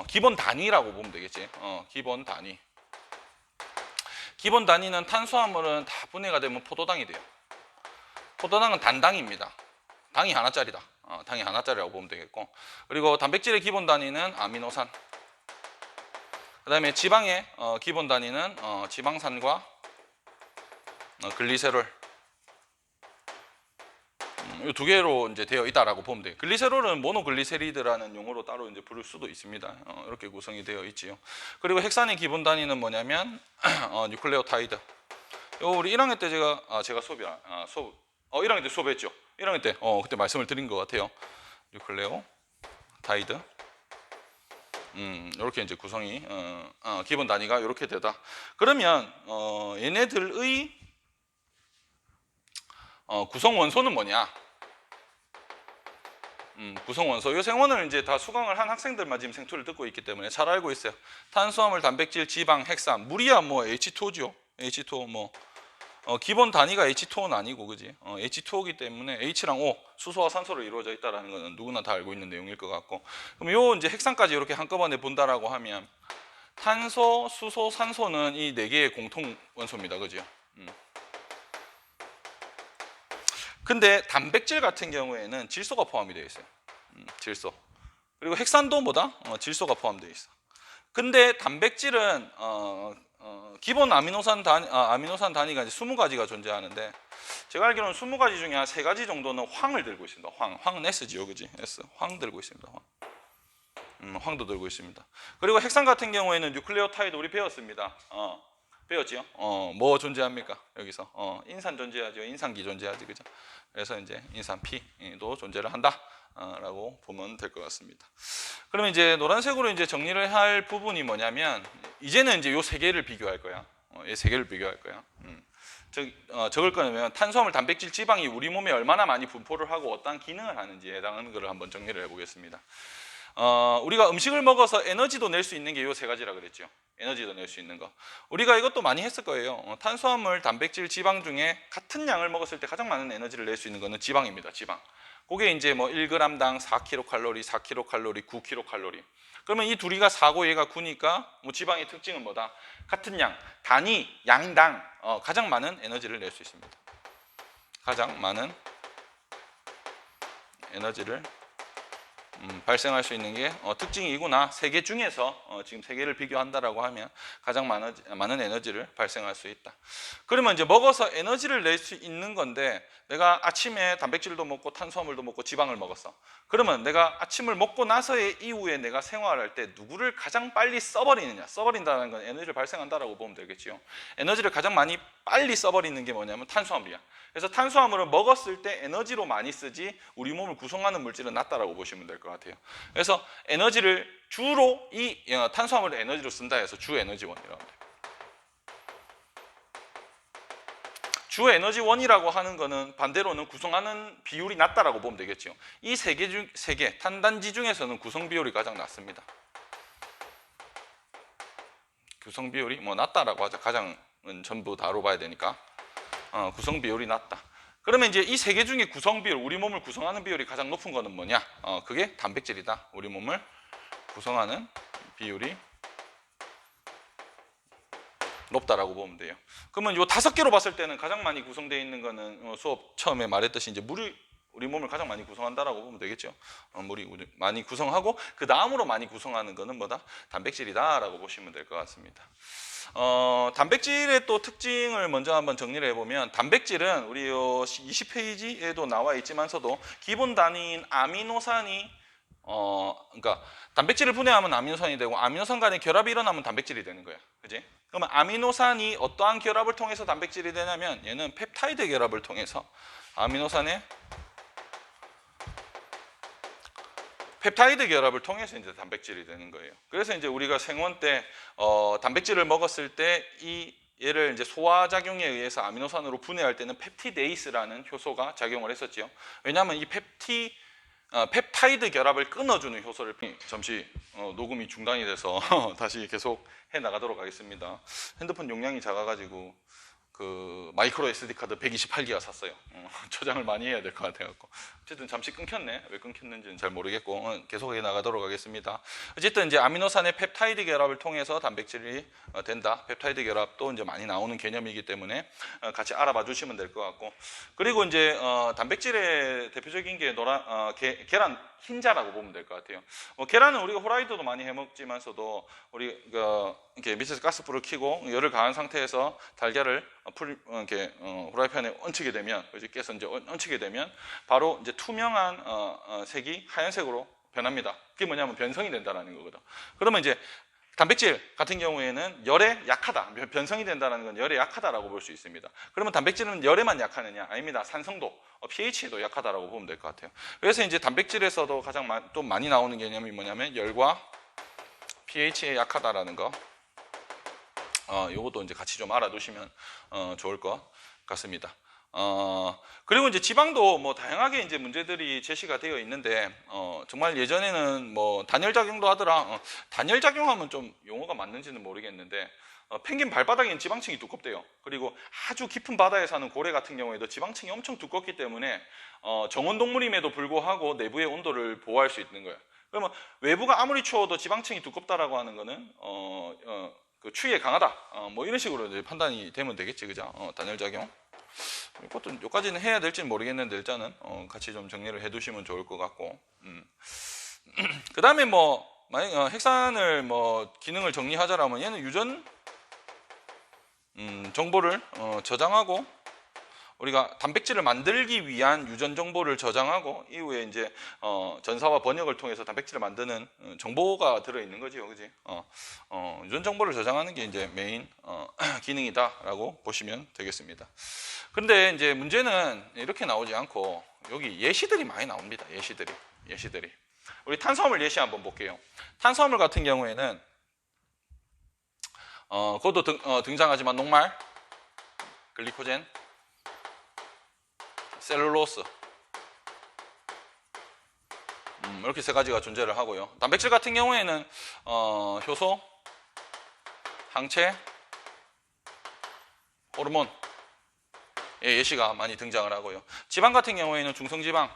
기본 단위라고 보면 되겠지. 기본 단위. 기본 단위는 탄수화물은 다 분해가 되면 포도당이 돼요. 포도당은 단당입니다. 당이 하나짜리다. 당이 하나짜리라고 보면 되겠고, 그리고 단백질의 기본 단위는 아미노산, 그 다음에 지방의 기본 단위는 지방산과 글리세롤, 이 2개로 이제 되어 있다라고 보면 돼요. 글리세롤은 모노글리세리드라는 용어로 따로 이제 부를 수도 있습니다. 이렇게 구성이 되어 있지요. 그리고 핵산의 기본 단위는 뭐냐면 뉴클레오타이드. 요 우리 1학년 때 제가 수업 1학년 때 수업했죠. 1학년 때 그때 말씀을 드린 것 같아요. 뉴클레오타이드. 이렇게 이제 구성이 기본 단위가 이렇게 되다. 그러면 얘네들의 구성 원소는 뭐냐? 구성 원소. 이 생원을 이제 다 수강을 한 학생들만 지금 생투를 듣고 있기 때문에 잘 알고 있어요. 탄수화물, 단백질, 지방, 핵산. 물이야 뭐 H2O죠. H2O 뭐 기본 단위가 H2O는 아니고 그지? H2O이기 때문에 H랑 O, 수소와 산소로 이루어져 있다라는 것은 누구나 다 알고 있는 내용일 것 같고, 그럼 요 이제 핵산까지 이렇게 한꺼번에 본다라고 하면 탄소, 수소, 산소는 이 4개의 공통 원소입니다. 그죠? 근데 단백질 같은 경우에는 질소가 포함이 되어 있어요. 질소. 그리고 핵산도 뭐다? 질소가 포함되어 있어. 근데 단백질은 기본 아미노산 단위가 이제 20가지가 존재하는데, 제가 알기로는 20가지 중에 한 3가지 정도는 황을 들고 있습니다. 황은 S지요, 그지? S. 황 들고 있습니다. 황도 들고 있습니다. 그리고 핵산 같은 경우에는 뉴클레오타이드 우리 배웠습니다. 배웠지요? 뭐 존재합니까? 여기서 인산 존재하죠. 인산기 존재하지, 그죠? 그래서 이제 인산 P도 존재를 한다. 라고 보면 될 것 같습니다. 그러면 이제 노란색으로 이제 정리를 할 부분이 뭐냐면, 이제는 이제 요 3개를 비교할 거야. 이 3개를 비교할 거야. 적을 거면 탄수화물, 단백질, 지방이 우리 몸에 얼마나 많이 분포를 하고 어떤 기능을 하는지에 해당하는 것을 한번 정리를 해보겠습니다. 우리가 음식을 먹어서 에너지도 낼 수 있는 게 요 3가지라 그랬죠. 에너지도 낼 수 있는 거. 우리가 이것도 많이 했을 거예요. 탄수화물, 단백질, 지방 중에 같은 양을 먹었을 때 가장 많은 에너지를 낼 수 있는 거는 지방입니다. 지방. 그게 이제 뭐 1g당 4kcal, 4kcal, 9kcal. 그러면 이 둘이가 4고 얘가 9니까 뭐 지방의 특징은 뭐다? 같은 양, 단위, 양당 가장 많은 에너지를 낼 수 있습니다. 가장 많은 에너지를 발생할 수 있는 게 특징이구나. 세 개 중에서 지금 세 개를 비교한다라고 하면 가장 많은 에너지를 발생할 수 있다. 그러면 이제 먹어서 에너지를 낼 수 있는 건데, 내가 아침에 단백질도 먹고 탄수화물도 먹고 지방을 먹었어. 그러면 내가 아침을 먹고 나서의 이후에 내가 생활할 때 누구를 가장 빨리 써버리느냐. 써버린다는 건 에너지를 발생한다라고 보면 되겠지요. 에너지를 가장 많이 빨리 써버리는 게 뭐냐면 탄수화물이야. 그래서 탄수화물을 먹었을 때 에너지로 많이 쓰지 우리 몸을 구성하는 물질은 낮다라고 보시면 될 것 같아요. 그래서 에너지를 주로 이 탄수화물을 에너지로 쓴다 해서 주 에너지원이라고 합니다. 주 에너지원이라고 하는 거는 반대로는 구성하는 비율이 낮다라고 보면 되겠죠. 이 세 개 탄단지 중에서는 구성 비율이 가장 낮습니다. 구성 비율이 뭐 낮다라고 하자. 가장은 전부 다로 봐야 되니까. 구성 비율이 낮다. 그러면 이제 이 세 개 중에 구성 비율, 우리 몸을 구성하는 비율이 가장 높은 거는 뭐냐? 그게 단백질이다. 우리 몸을 구성하는 비율이 높다라고 보면 돼요. 그러면 요 5개로 봤을 때는 가장 많이 구성되어 있는 거는 수업 처음에 말했듯이 이제 물이 우리 몸을 가장 많이 구성한다라고 보면 되겠죠. 물이 많이 구성하고 그 다음으로 많이 구성하는 거는 뭐다? 단백질이다라고 보시면 될 것 같습니다. 단백질의 또 특징을 먼저 한번 정리를 해보면, 단백질은 우리 20페이지에도 나와 있지만서도 기본 단위인 아미노산이 그러니까 단백질을 분해하면 아미노산이 되고, 아미노산 간의 결합이 일어나면 단백질이 되는 거야. 그지? 그러면 아미노산이 어떠한 결합을 통해서 단백질이 되냐면, 얘는 펩타이드 결합을 통해서 아미노산의 펩타이드 결합을 통해서 이제 단백질이 되는 거예요. 그래서 이제 우리가 생원 때 단백질을 먹었을 때 얘를 이제 소화작용에 의해서 아미노산으로 분해할 때는 펩티데이스라는 효소가 작용을 했었지요. 왜냐하면 이 펩타이드 결합을 끊어주는 효소를 잠시 녹음이 중단이 돼서 다시 계속 해 나가도록 하겠습니다. 핸드폰 용량이 작아가지고 그 마이크로 SD 카드 128기가 샀어요. 저장을 많이 해야 될 것 같아갖고. 어쨌든 잠시 끊겼네. 왜 끊겼는지는 잘 모르겠고 계속 해 나가도록 하겠습니다. 어쨌든 이제 아미노산의 펩타이드 결합을 통해서 단백질이 된다. 펩타이드 결합도 이제 많이 나오는 개념이기 때문에 같이 알아봐 주시면 될 것 같고. 그리고 이제 단백질의 대표적인 게 계란 흰자라고 보면 될 것 같아요. 계란은 우리가 후라이드도 많이 해 먹지만서도 우리가 이렇게 밑에서 가스불을 켜고 열을 가한 상태에서 달걀을 이렇게 후라이팬에 얹히게 되면, 깨서 이제 얹히게 되면 바로 이제 투명한 색이 하얀색으로 변합니다. 그게 뭐냐면 변성이 된다는 거거든. 그러면 이제 단백질 같은 경우에는 열에 약하다. 변성이 된다는 건 열에 약하다라고 볼 수 있습니다. 그러면 단백질은 열에만 약하느냐? 아닙니다. 산성도, pH에도 약하다라고 보면 될 것 같아요. 그래서 이제 단백질에서도 가장 또 많이 나오는 개념이 뭐냐면 열과 pH에 약하다라는 거. 요것도 이제 같이 좀 알아두시면 좋을 것 같습니다. 그리고 이제 지방도 뭐 다양하게 이제 문제들이 제시가 되어 있는데, 정말 예전에는 뭐 단열작용도 하더라. 단열작용하면 좀 용어가 맞는지는 모르겠는데, 펭귄 발바닥에는 지방층이 두껍대요. 그리고 아주 깊은 바다에 사는 고래 같은 경우에도 지방층이 엄청 두껍기 때문에 정온동물임에도 불구하고 내부의 온도를 보호할 수 있는 거예요. 그러면 외부가 아무리 추워도 지방층이 두껍다라고 하는 거는 그 추위에 강하다. 뭐 이런 식으로 이제 판단이 되면 되겠지, 그죠? 단열작용. 이것도 여기까지는 해야 될지는 모르겠는데 일단은 같이 좀 정리를 해두시면 좋을 것 같고. 그 다음에 뭐 만약 핵산을 뭐 기능을 정리하자라면 얘는 유전 정보를 저장하고, 우리가 단백질을 만들기 위한 유전 정보를 저장하고 이후에 이제 전사와 번역을 통해서 단백질을 만드는 정보가 들어있는 거죠, 그지? 유전 정보를 저장하는 게 이제 메인 기능이다라고 보시면 되겠습니다. 근데 이제 문제는 이렇게 나오지 않고 여기 예시들이 많이 나옵니다. 예시들이. 우리 탄수화물 예시 한번 볼게요. 탄수화물 같은 경우에는 그것도 등장하지만 녹말, 글리코젠, 셀룰로스, 이렇게 세 가지가 존재를 하고요. 단백질 같은 경우에는 효소, 항체, 호르몬 예시가 많이 등장을 하고요. 지방 같은 경우에는 중성지방,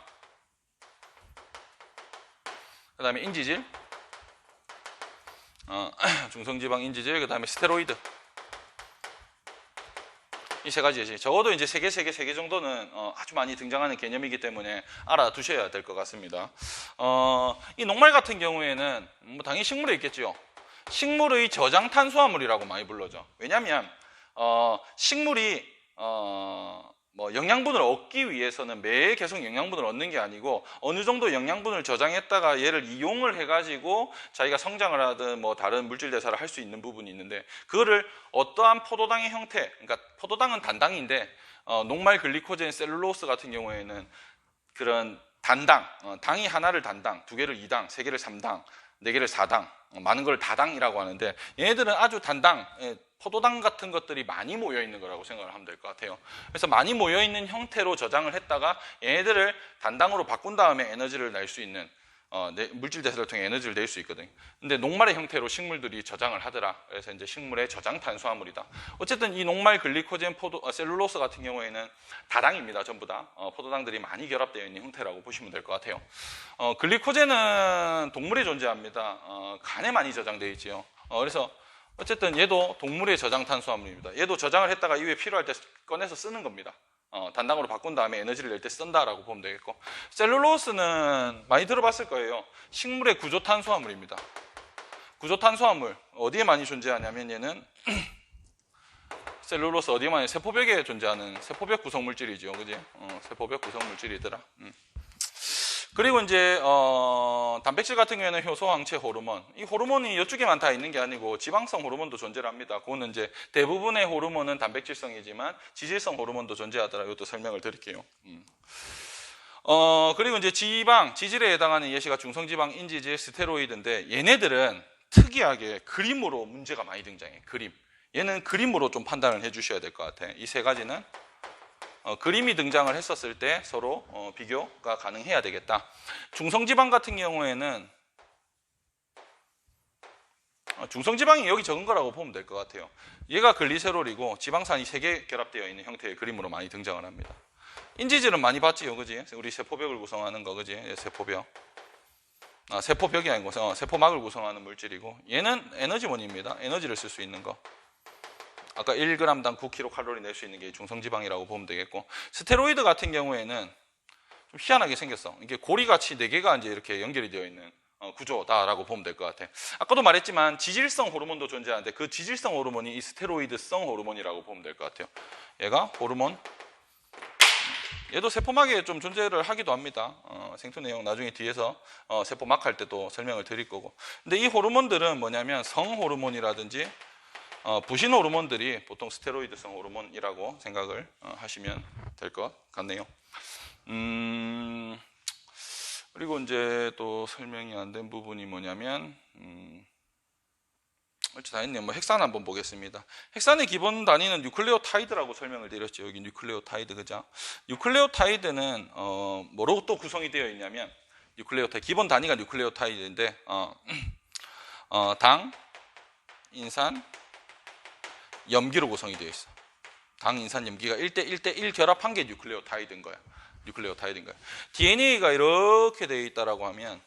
그 다음에 인지질, 중성지방 인지질, 그 다음에 스테로이드, 이 세 가지, 적어도 이제 세 개 정도는 아주 많이 등장하는 개념이기 때문에 알아두셔야 될 것 같습니다. 이 녹말 같은 경우에는 뭐 당연히 식물에 있겠죠. 식물의 저장 탄수화물이라고 많이 불러죠. 왜냐하면 식물이 뭐 영양분을 얻기 위해서는 매일 계속 영양분을 얻는 게 아니고 어느 정도 영양분을 저장했다가 얘를 이용을 해가지고 자기가 성장을 하든 뭐 다른 물질 대사를 할 수 있는 부분이 있는데, 그거를 어떠한 포도당의 형태, 그러니까 포도당은 단당인데 녹말 글리코젠 셀룰로스 같은 경우에는 그런 단당, 당이 하나를 단당, 두 개를 2당, 세 개를 3당, 네 개를 4당, 많은 걸 다당이라고 하는데, 얘네들은 아주 단당, 포도당 같은 것들이 많이 모여 있는 거라고 생각을 하면 될 것 같아요. 그래서 많이 모여 있는 형태로 저장을 했다가 얘네들을 단당으로 바꾼 다음에 에너지를 낼 수 있는 물질 대사를 통해 에너지를 낼 수 있거든요. 근데 녹말의 형태로 식물들이 저장을 하더라. 그래서 이제 식물의 저장 탄수화물이다. 어쨌든 이 녹말 글리코젠 셀룰로스 같은 경우에는 다당입니다. 전부 다 포도당들이 많이 결합되어 있는 형태라고 보시면 될 것 같아요. 글리코젠은 동물에 존재합니다. 간에 많이 저장되어 있지요. 그래서 어쨌든 얘도 동물의 저장 탄수화물입니다. 얘도 저장을 했다가 이후에 필요할 때 꺼내서 쓰는 겁니다. 단당으로 바꾼 다음에 에너지를 낼 때 쓴다라고 보면 되겠고, 셀룰로스는 많이 들어봤을 거예요. 식물의 구조 탄수화물입니다. 구조 탄수화물 어디에 많이 존재하냐면 얘는 셀룰로스 어디에 많이, 세포벽에 존재하는 세포벽 구성 물질이죠, 그지? 세포벽 구성 물질이더라. 그리고 이제 단백질 같은 경우에는 효소 항체 호르몬. 이 호르몬이 이쪽에만 다 있는 게 아니고 지방성 호르몬도 존재를 합니다. 그거는 이제 대부분의 호르몬은 단백질성이지만 지질성 호르몬도 존재하더라. 이것도 설명을 드릴게요. 그리고 이제 지방, 지질에 해당하는 예시가 중성지방, 인지질, 스테로이드인데, 얘네들은 특이하게 그림으로 문제가 많이 등장해. 그림. 얘는 그림으로 좀 판단을 해주셔야 될 것 같아. 이 세 가지는 그림이 등장을 했었을 때 서로 비교가 가능해야 되겠다. 중성지방 같은 경우에는 중성지방이 여기 적은 거라고 보면 될 것 같아요. 얘가 글리세롤이고 지방산이 3개 결합되어 있는 형태의 그림으로 많이 등장을 합니다. 인지질은 많이 봤지요, 그지? 우리 세포벽을 구성하는 거, 그지? 세포벽. 세포벽이 아니고 세포막을 구성하는 물질이고, 얘는 에너지원입니다. 에너지를 쓸 수 있는 거. 아까 1g당 9kcal 낼 수 있는 게 중성지방이라고 보면 되겠고, 스테로이드 같은 경우에는 좀 희한하게 생겼어. 이게 고리같이 4개가 이제 이렇게 연결이 되어 있는 구조다라고 보면 될 것 같아. 아까도 말했지만 지질성 호르몬도 존재하는데 그 지질성 호르몬이 이 스테로이드성 호르몬이라고 보면 될 것 같아요. 얘가 호르몬. 얘도 세포막에 좀 존재를 하기도 합니다. 생투 내용 나중에 뒤에서 세포막 할 때도 설명을 드릴 거고. 근데 이 호르몬들은 뭐냐면 성호르몬이라든지 부신 호르몬들이 보통 스테로이드성 호르몬이라고 생각을 하시면 될 것 같네요. 그리고 이제 또 설명이 안 된 부분이 뭐냐면, 다 했네요. 뭐 핵산 한번 보겠습니다. 핵산의 기본 단위는 뉴클레오타이드라고 설명을 드렸죠. 여기 뉴클레오타이드, 그죠? 뉴클레오타이드는 뭐로 또 구성이 되어 있냐면, 뉴클레오타이드 기본 단위가 뉴클레오타이드인데 당, 인산, 염기로 구성이 되어 있어. 당, 인산, 염기가 1대1 결합한 게 뉴클레오타이드인 거야. DNA가 이렇게 되어 있다라고 하면,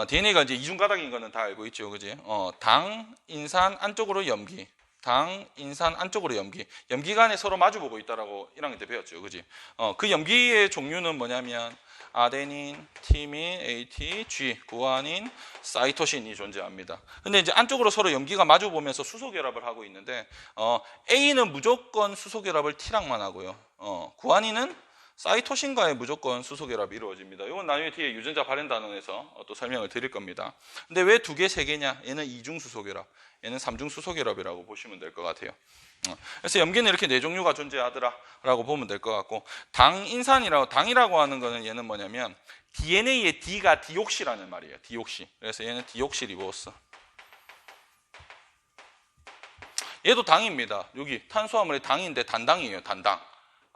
DNA가 이제 이중가닥인 거는 다 알고 있죠, 그지? 당, 인산 안쪽으로 염기, 당, 인산 안쪽으로 염기, 염기 간에 서로 마주보고 있다라고 1학년 때 배웠죠, 그지? 그 염기의 종류는 뭐냐면 아데닌, 티민, AT, G, 구아닌, 사이토신이 존재합니다. 근데 이제 안쪽으로 서로 염기가 마주 보면서 수소 결합을 하고 있는데, A는 무조건 수소 결합을 T랑만 하고요. 구아닌은 사이토신과의 무조건 수소 결합이 이루어집니다. 이건 나중에 뒤에 유전자 발현 단원에서 또 설명을 드릴 겁니다. 근데 왜 2개, 3개냐? 얘는 2중 수소 결합, 얘는 3중 수소 결합이라고 보시면 될 것 같아요. 그래서 염기는 이렇게 4종류가 존재하더라라고 보면 될 것 같고, 당이라고 하는 거는 얘는 뭐냐면 DNA의 D가 디옥시라는 말이에요. 디옥시. 그래서 얘는 디옥시 리보스. 얘도 당입니다. 여기 탄수화물의 당인데 단당이에요.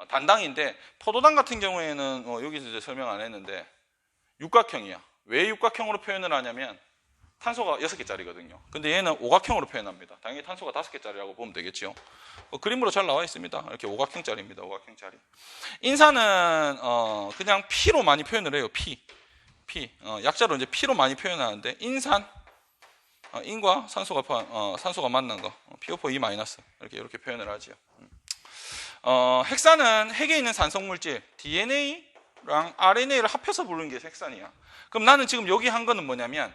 단당인데 포도당 같은 경우에는 여기서 이제 설명 안 했는데 육각형이야. 왜 육각형으로 표현을 하냐면 탄소가 6개짜리거든요. 근데 얘는 오각형으로 표현합니다. 당연히 탄소가 5개짜리라고 보면 되겠죠. 그림으로 잘 나와 있습니다. 이렇게 오각형짜리입니다. 오각형짜리. 인산은 그냥 P로 많이 표현을 해요. P. 약자로 이제 P로 많이 표현하는데, 인산 인과 산소가 만난 거 PO4 2- 이렇게 표현을 하지요. 핵산은 핵에 있는 산성 물질 DNA랑 RNA를 합해서 부르는 게 핵산이야. 그럼 나는 지금 여기 한 거는 뭐냐면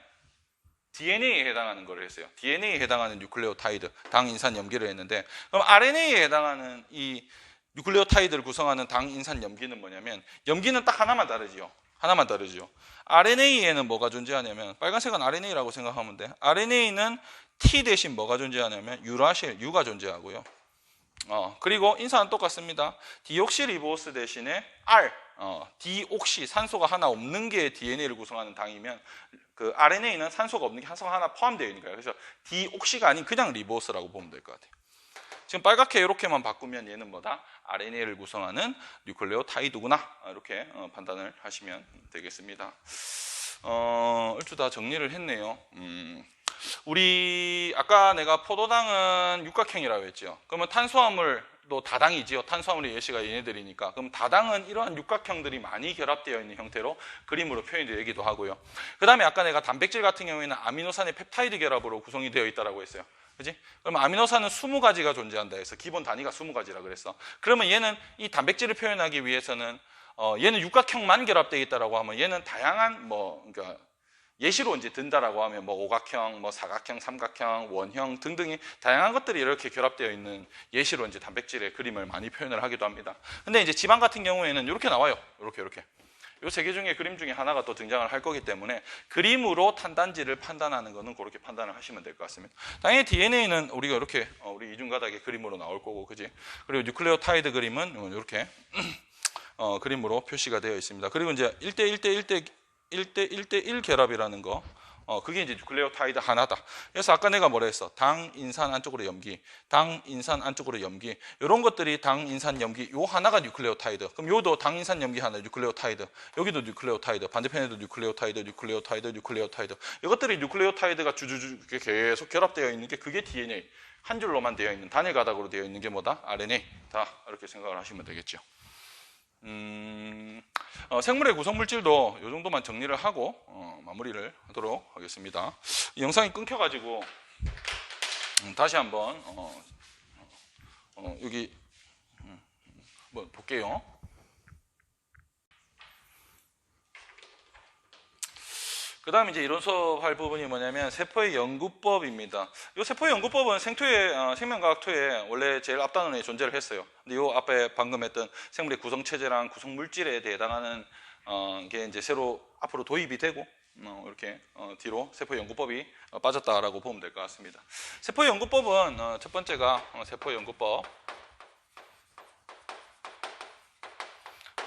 DNA에 해당하는 거를 했어요. DNA에 해당하는 뉴클레오타이드, 당인산 염기를 했는데, 그럼 RNA에 해당하는 이 뉴클레오타이드를 구성하는 당인산 염기는 뭐냐면, 염기는 딱 하나만 다르지요. 하나만 다르죠. RNA에는 뭐가 존재하냐면, 빨간색은 RNA라고 생각하면 돼. RNA는 T 대신 뭐가 존재하냐면 유라실, U가 존재하고요. 그리고 인산은 똑같습니다. 디옥시리보스 대신에 R, 디옥시, 산소가 하나 없는 게 DNA를 구성하는 당이면 그 RNA는 산소가 없는 게 산소가 하나 포함되어 있는 거예요. 그래서 디옥시가 아닌 그냥 리보스라고 보면 될 것 같아요. 지금 빨갛게 이렇게만 바꾸면 얘는 뭐다? RNA를 구성하는 뉴클레오타이드구나. 이렇게 판단을 하시면 되겠습니다. 얼추 다 정리를 했네요. 우리 아까 내가 포도당은 육각형이라고 했죠. 그러면 탄수화물도 다당이지요. 탄수화물의 예시가 얘네들이니까. 그럼 다당은 이러한 육각형들이 많이 결합되어 있는 형태로 그림으로 표현이 되기도 하고요. 그 다음에 아까 내가 단백질 같은 경우에는 아미노산의 펩타이드 결합으로 구성이 되어 있다고 했어요. 그지? 그럼 아미노산은 20가지가 존재한다 해서 기본 단위가 20가지라 그랬어. 그러면 얘는 이 단백질을 표현하기 위해서는 얘는 육각형만 결합되어 있다라고 하면 얘는 다양한 그러니까 예시로 이제 든다라고 하면 뭐 오각형, 뭐 사각형, 삼각형, 원형 등등이 다양한 것들이 이렇게 결합되어 있는 예시로 이제 단백질의 그림을 많이 표현을 하기도 합니다. 근데 이제 지방 같은 경우에는 이렇게 나와요. 이렇게. 이 세 개 중에 그림 중에 하나가 또 등장을 할 거기 때문에 그림으로 탄단지를 판단하는 거는 그렇게 판단을 하시면 될 것 같습니다. 당연히 DNA는 우리가 이렇게 우리 이중가닥의 그림으로 나올 거고, 그지? 그리고 뉴클레오타이드 그림은 이렇게 그림으로 표시가 되어 있습니다. 그리고 이제 1대1 결합이라는 거, 그게 이제 뉴클레오타이드 하나다. 그래서 아까 내가 뭐라 했어? 당, 인산 안쪽으로 염기, 당, 인산 안쪽으로 염기, 이런 것들이 당, 인산, 염기, 요 하나가 뉴클레오타이드. 그럼 요도 당, 인산, 염기 하나, 뉴클레오타이드. 여기도 뉴클레오타이드, 반대편에도 뉴클레오타이드. 이것들이 뉴클레오타이드가 주주주 계속 결합되어 있는 게 그게 DNA. 한 줄로만 되어 있는, 단일 가닥으로 되어 있는 게 뭐다? RNA. 다 이렇게 생각을 하시면 되겠죠. 생물의 구성물질도 이 정도만 정리를 하고 마무리를 하도록 하겠습니다. 이 영상이 끊겨가지고 다시 한번 여기 한번 볼게요. 그 다음에 이제 이론 수업할 부분이 뭐냐면 세포의 연구법입니다. 이 세포의 연구법은 생명과학토에 원래 제일 앞단원에 존재를 했어요. 근데 이 앞에 방금 했던 생물의 구성체제랑 구성물질에 해당하는 게 이제 새로 앞으로 도입이 되고 이렇게 뒤로 세포의 연구법이 빠졌다라고 보면 될 것 같습니다. 세포의 연구법은 첫 번째가 세포의 연구법,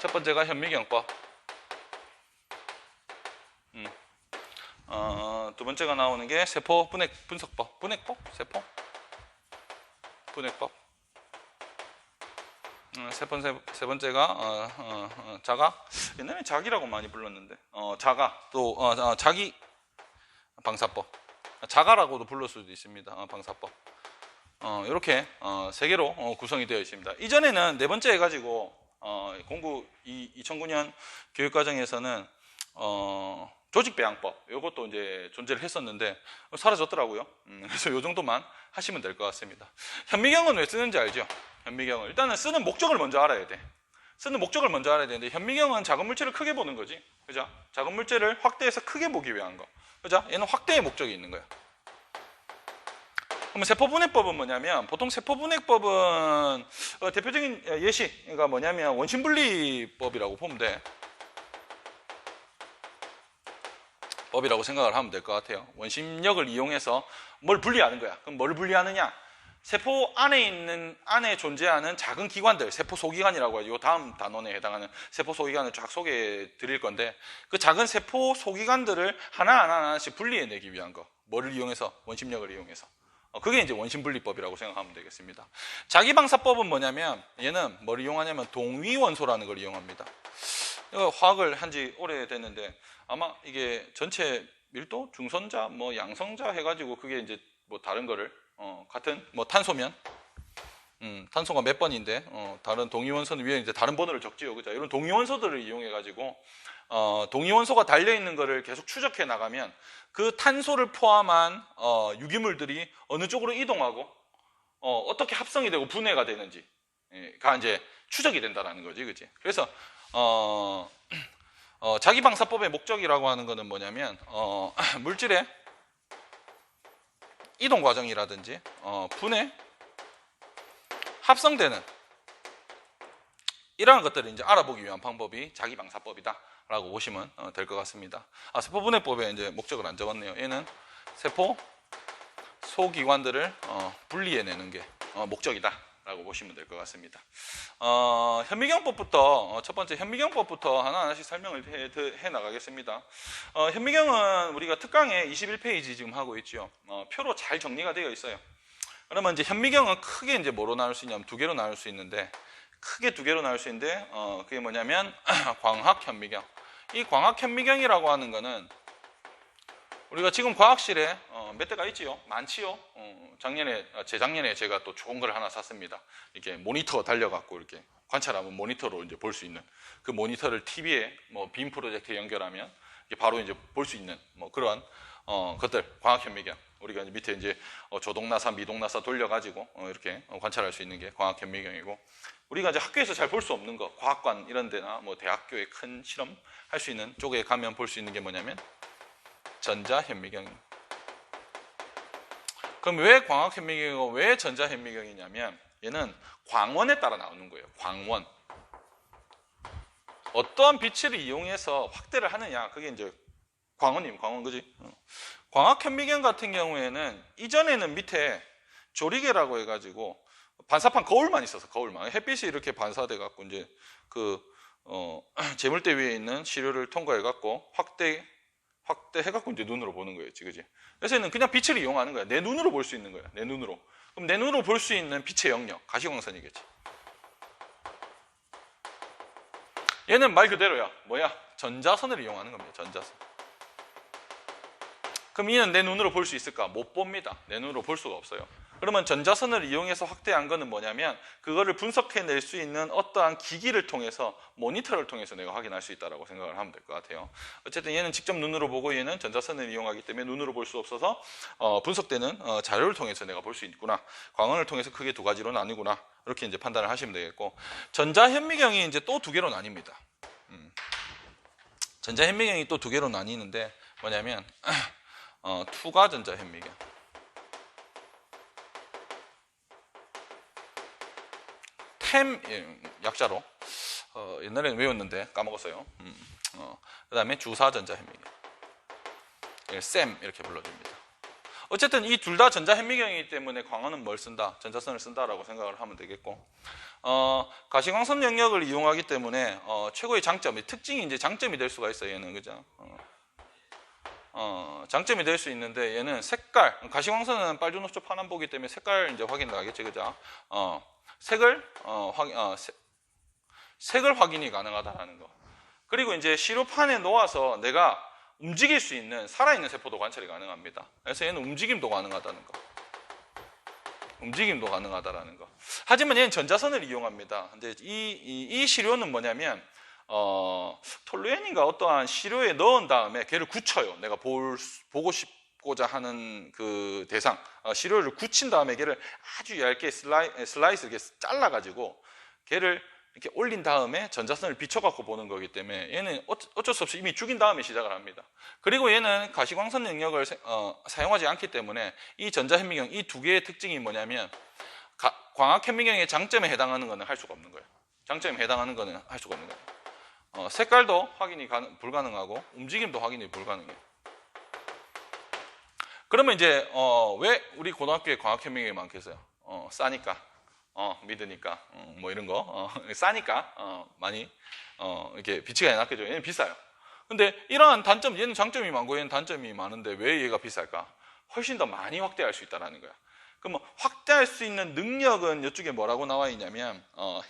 첫 번째가 현미경법, 두 번째가 나오는 게 세포 분석법, 세포 분해법. 세 번째가 자가, 옛날에 자기라고 많이 불렀는데 자가, 또 자기 방사법, 자가라고도 불릴 수도 있습니다. 방사법. 이렇게 세 개로 구성이 되어 있습니다. 이전에는 네 번째 해가지고 공부 2009년 교육과정에서는 조직배양법, 이것도 이제 존재를 했었는데 사라졌더라고요. 그래서 이 정도만 하시면 될 것 같습니다. 현미경은 왜 쓰는지 알죠? 현미경을 일단은 쓰는 목적을 먼저 알아야 돼. 쓰는 목적을 먼저 알아야 되는데 현미경은 작은 물질을 크게 보는 거지, 그죠? 작은 물질을 확대해서 크게 보기 위한 거, 그죠? 얘는 확대의 목적이 있는 거야. 그러면 세포분해법은 뭐냐면, 보통 세포분해법은 대표적인 예시가 뭐냐면 원심분리법이라고 보면 돼. 법이라고 생각을 하면 될 것 같아요. 원심력을 이용해서 뭘 분리하는 거야. 그럼 뭘 분리하느냐? 세포 안에 존재하는 작은 기관들, 세포 소기관이라고 하죠. 다음 단원에 해당하는 세포 소기관을 쫙 소개해 드릴 건데, 그 작은 세포 소기관들을 하나씩 분리해내기 위한 거. 뭐를 이용해서? 원심력을 이용해서. 그게 이제 원심분리법이라고 생각하면 되겠습니다. 자기방사법은 뭐냐면, 얘는 뭘 이용하냐면 동위원소라는 걸 이용합니다. 화학을 한지 오래됐는데 아마 이게 전체 밀도, 중선자, 뭐 양성자 해가지고 그게 이제 뭐 다른 거를 같은 뭐 탄소면 탄소가 몇 번인데 다른 동위원소는 위에 이제 다른 번호를 적지요, 그죠? 이런 동위원소들을 이용해 가지고 동위원소가 달려 있는 거를 계속 추적해 나가면 그 탄소를 포함한 유기물들이 어느 쪽으로 이동하고 어떻게 합성이 되고 분해가 되는지가 이제 추적이 된다라는 거지, 그지? 그래서 자기방사법의 목적이라고 하는 거는 뭐냐면 물질의 이동 과정이라든지 분해, 합성되는 이러한 것들을 이제 알아보기 위한 방법이 자기방사법이다라고 보시면 될 것 같습니다. 세포분해법에 이제 목적을 안 적었네요. 얘는 세포 소기관들을 분리해내는 게 목적이다라고 보시면 될 것 같습니다. 현미경법부터 첫 번째 현미경법부터 하나하나씩 설명을 해 나가겠습니다. 현미경은 우리가 특강에 21페이지 지금 하고 있죠. 표로 잘 정리가 되어 있어요. 그러면 이제 현미경은 크게 이제 뭐로 나눌 수 있냐면 두 개로 나눌 수 있는데, 크게 두 개로 나눌 수 있는데 그게 뭐냐면 광학 현미경. 이 광학 현미경이라고 하는 거는 우리가 지금 과학실에 몇 대가 있지요? 많지요? 재작년에 제가 또 좋은 걸 하나 샀습니다. 이렇게 모니터 달려갖고 이렇게 관찰하면 모니터로 이제 볼 수 있는, 그 모니터를 TV에 뭐 빔 프로젝트에 연결하면 바로 이제 볼 수 있는 뭐 그런 것들, 광학 현미경. 우리가 이제 밑에 이제 조동나사, 미동나사 돌려가지고 이렇게 관찰할 수 있는 게 광학 현미경이고, 우리가 이제 학교에서 잘 볼 수 없는 거, 과학관 이런 데나 뭐 대학교에 큰 실험 할 수 있는 쪽에 가면 볼 수 있는 게 뭐냐면 전자현미경입니다. 그럼 왜 광학현미경이고 왜 전자현미경이냐면 얘는 광원에 따라 나오는 거예요. 광원. 어떠한 빛을 이용해서 확대를 하느냐, 그게 이제 광원이면 광원, 그지? 광학현미경 같은 경우에는 이전에는 밑에 조리개라고 해가지고 반사판 거울만 있어서, 거울만, 햇빛이 이렇게 반사돼 갖고 이제 그 재물대 위에 있는 시료를 통과해 갖고 확대해갖고 이제 눈으로 보는 거였지, 그지? 그래서 얘는 그냥 빛을 이용하는 거야. 내 눈으로 볼 수 있는 거야. 내 눈으로. 그럼 내 눈으로 볼 수 있는 빛의 영역, 가시광선이겠지. 얘는 말 그대로야. 뭐야? 전자선을 이용하는 겁니다. 전자선. 그럼 얘는 내 눈으로 볼 수 있을까? 못 봅니다. 내 눈으로 볼 수가 없어요. 그러면 전자선을 이용해서 확대한 거는 뭐냐면 그거를 분석해낼 수 있는 어떠한 기기를 통해서, 모니터를 통해서 내가 확인할 수 있다고 생각을 하면 될 것 같아요. 어쨌든 얘는 직접 눈으로 보고 얘는 전자선을 이용하기 때문에 눈으로 볼 수 없어서 분석되는 자료를 통해서 내가 볼 수 있구나. 광원을 통해서 크게 두 가지로 나뉘구나. 이렇게 이제 판단을 하시면 되겠고, 전자현미경이 이제 또 두 개로 나뉩니다. 전자현미경이 또 두 개로 나뉘는데 뭐냐면 투가 전자현미경. 템 약자로 옛날에는 외웠는데 까먹었어요. 그 다음에 주사 전자현미경, 쌤 이렇게 불러줍니다. 어쨌든 이 둘 다 전자현미경이기 때문에 광원은 뭘 쓴다? 전자선을 쓴다라고 생각을 하면 되겠고, 가시광선 영역을 이용하기 때문에 최고의 장점, 특징이 이제 장점이 될 수가 있어요. 얘는, 그죠? 장점이 될 수 있는데 얘는 색깔, 가시광선은 빨주노초 파남보기 때문에 색깔 이제 확인 나겠지, 그죠? 색을 확인이 가능하다는 거. 그리고 이제 시료판에 놓아서 내가 움직일 수 있는 살아있는 세포도 관찰이 가능합니다. 그래서 얘는 움직임도 가능하다는 거. 움직임도 가능하다라는 거. 하지만 얘는 전자선을 이용합니다. 근데 이 시료는 뭐냐면 톨루엔인가 어떠한 시료에 넣은 다음에 걔를 굳혀요. 내가 보고 싶고자 하는 그 대상, 시료를 굳힌 다음에 걔를 아주 얇게 슬라이스 이렇게 잘라가지고 걔를 이렇게 올린 다음에 전자선을 비춰갖고 보는 거기 때문에 얘는 어쩔 수 없이 이미 죽인 다음에 시작을 합니다. 그리고 얘는 가시광선 영역을 사용하지 않기 때문에 이 전자현미경, 이 두 개의 특징이 뭐냐면 광학현미경의 장점에 해당하는 거는 할 수가 없는 거예요. 장점에 해당하는 거는 할 수가 없는 거예요. 색깔도 확인이 불가능하고 움직임도 확인이 불가능해요. 그러면 이제 왜 우리 고등학교에 광학현미경이 많겠어요? 싸니까, 믿으니까, 뭐 이런 거, 싸니까 많이 이렇게 비치가 낫겠죠. 얘는 비싸요. 근데 이러한 단점, 얘는 장점이 많고 얘는 단점이 많은데 왜 얘가 비쌀까? 훨씬 더 많이 확대할 수 있다는 거야. 그럼 확대할 수 있는 능력은 이쪽에 뭐라고 나와 있냐면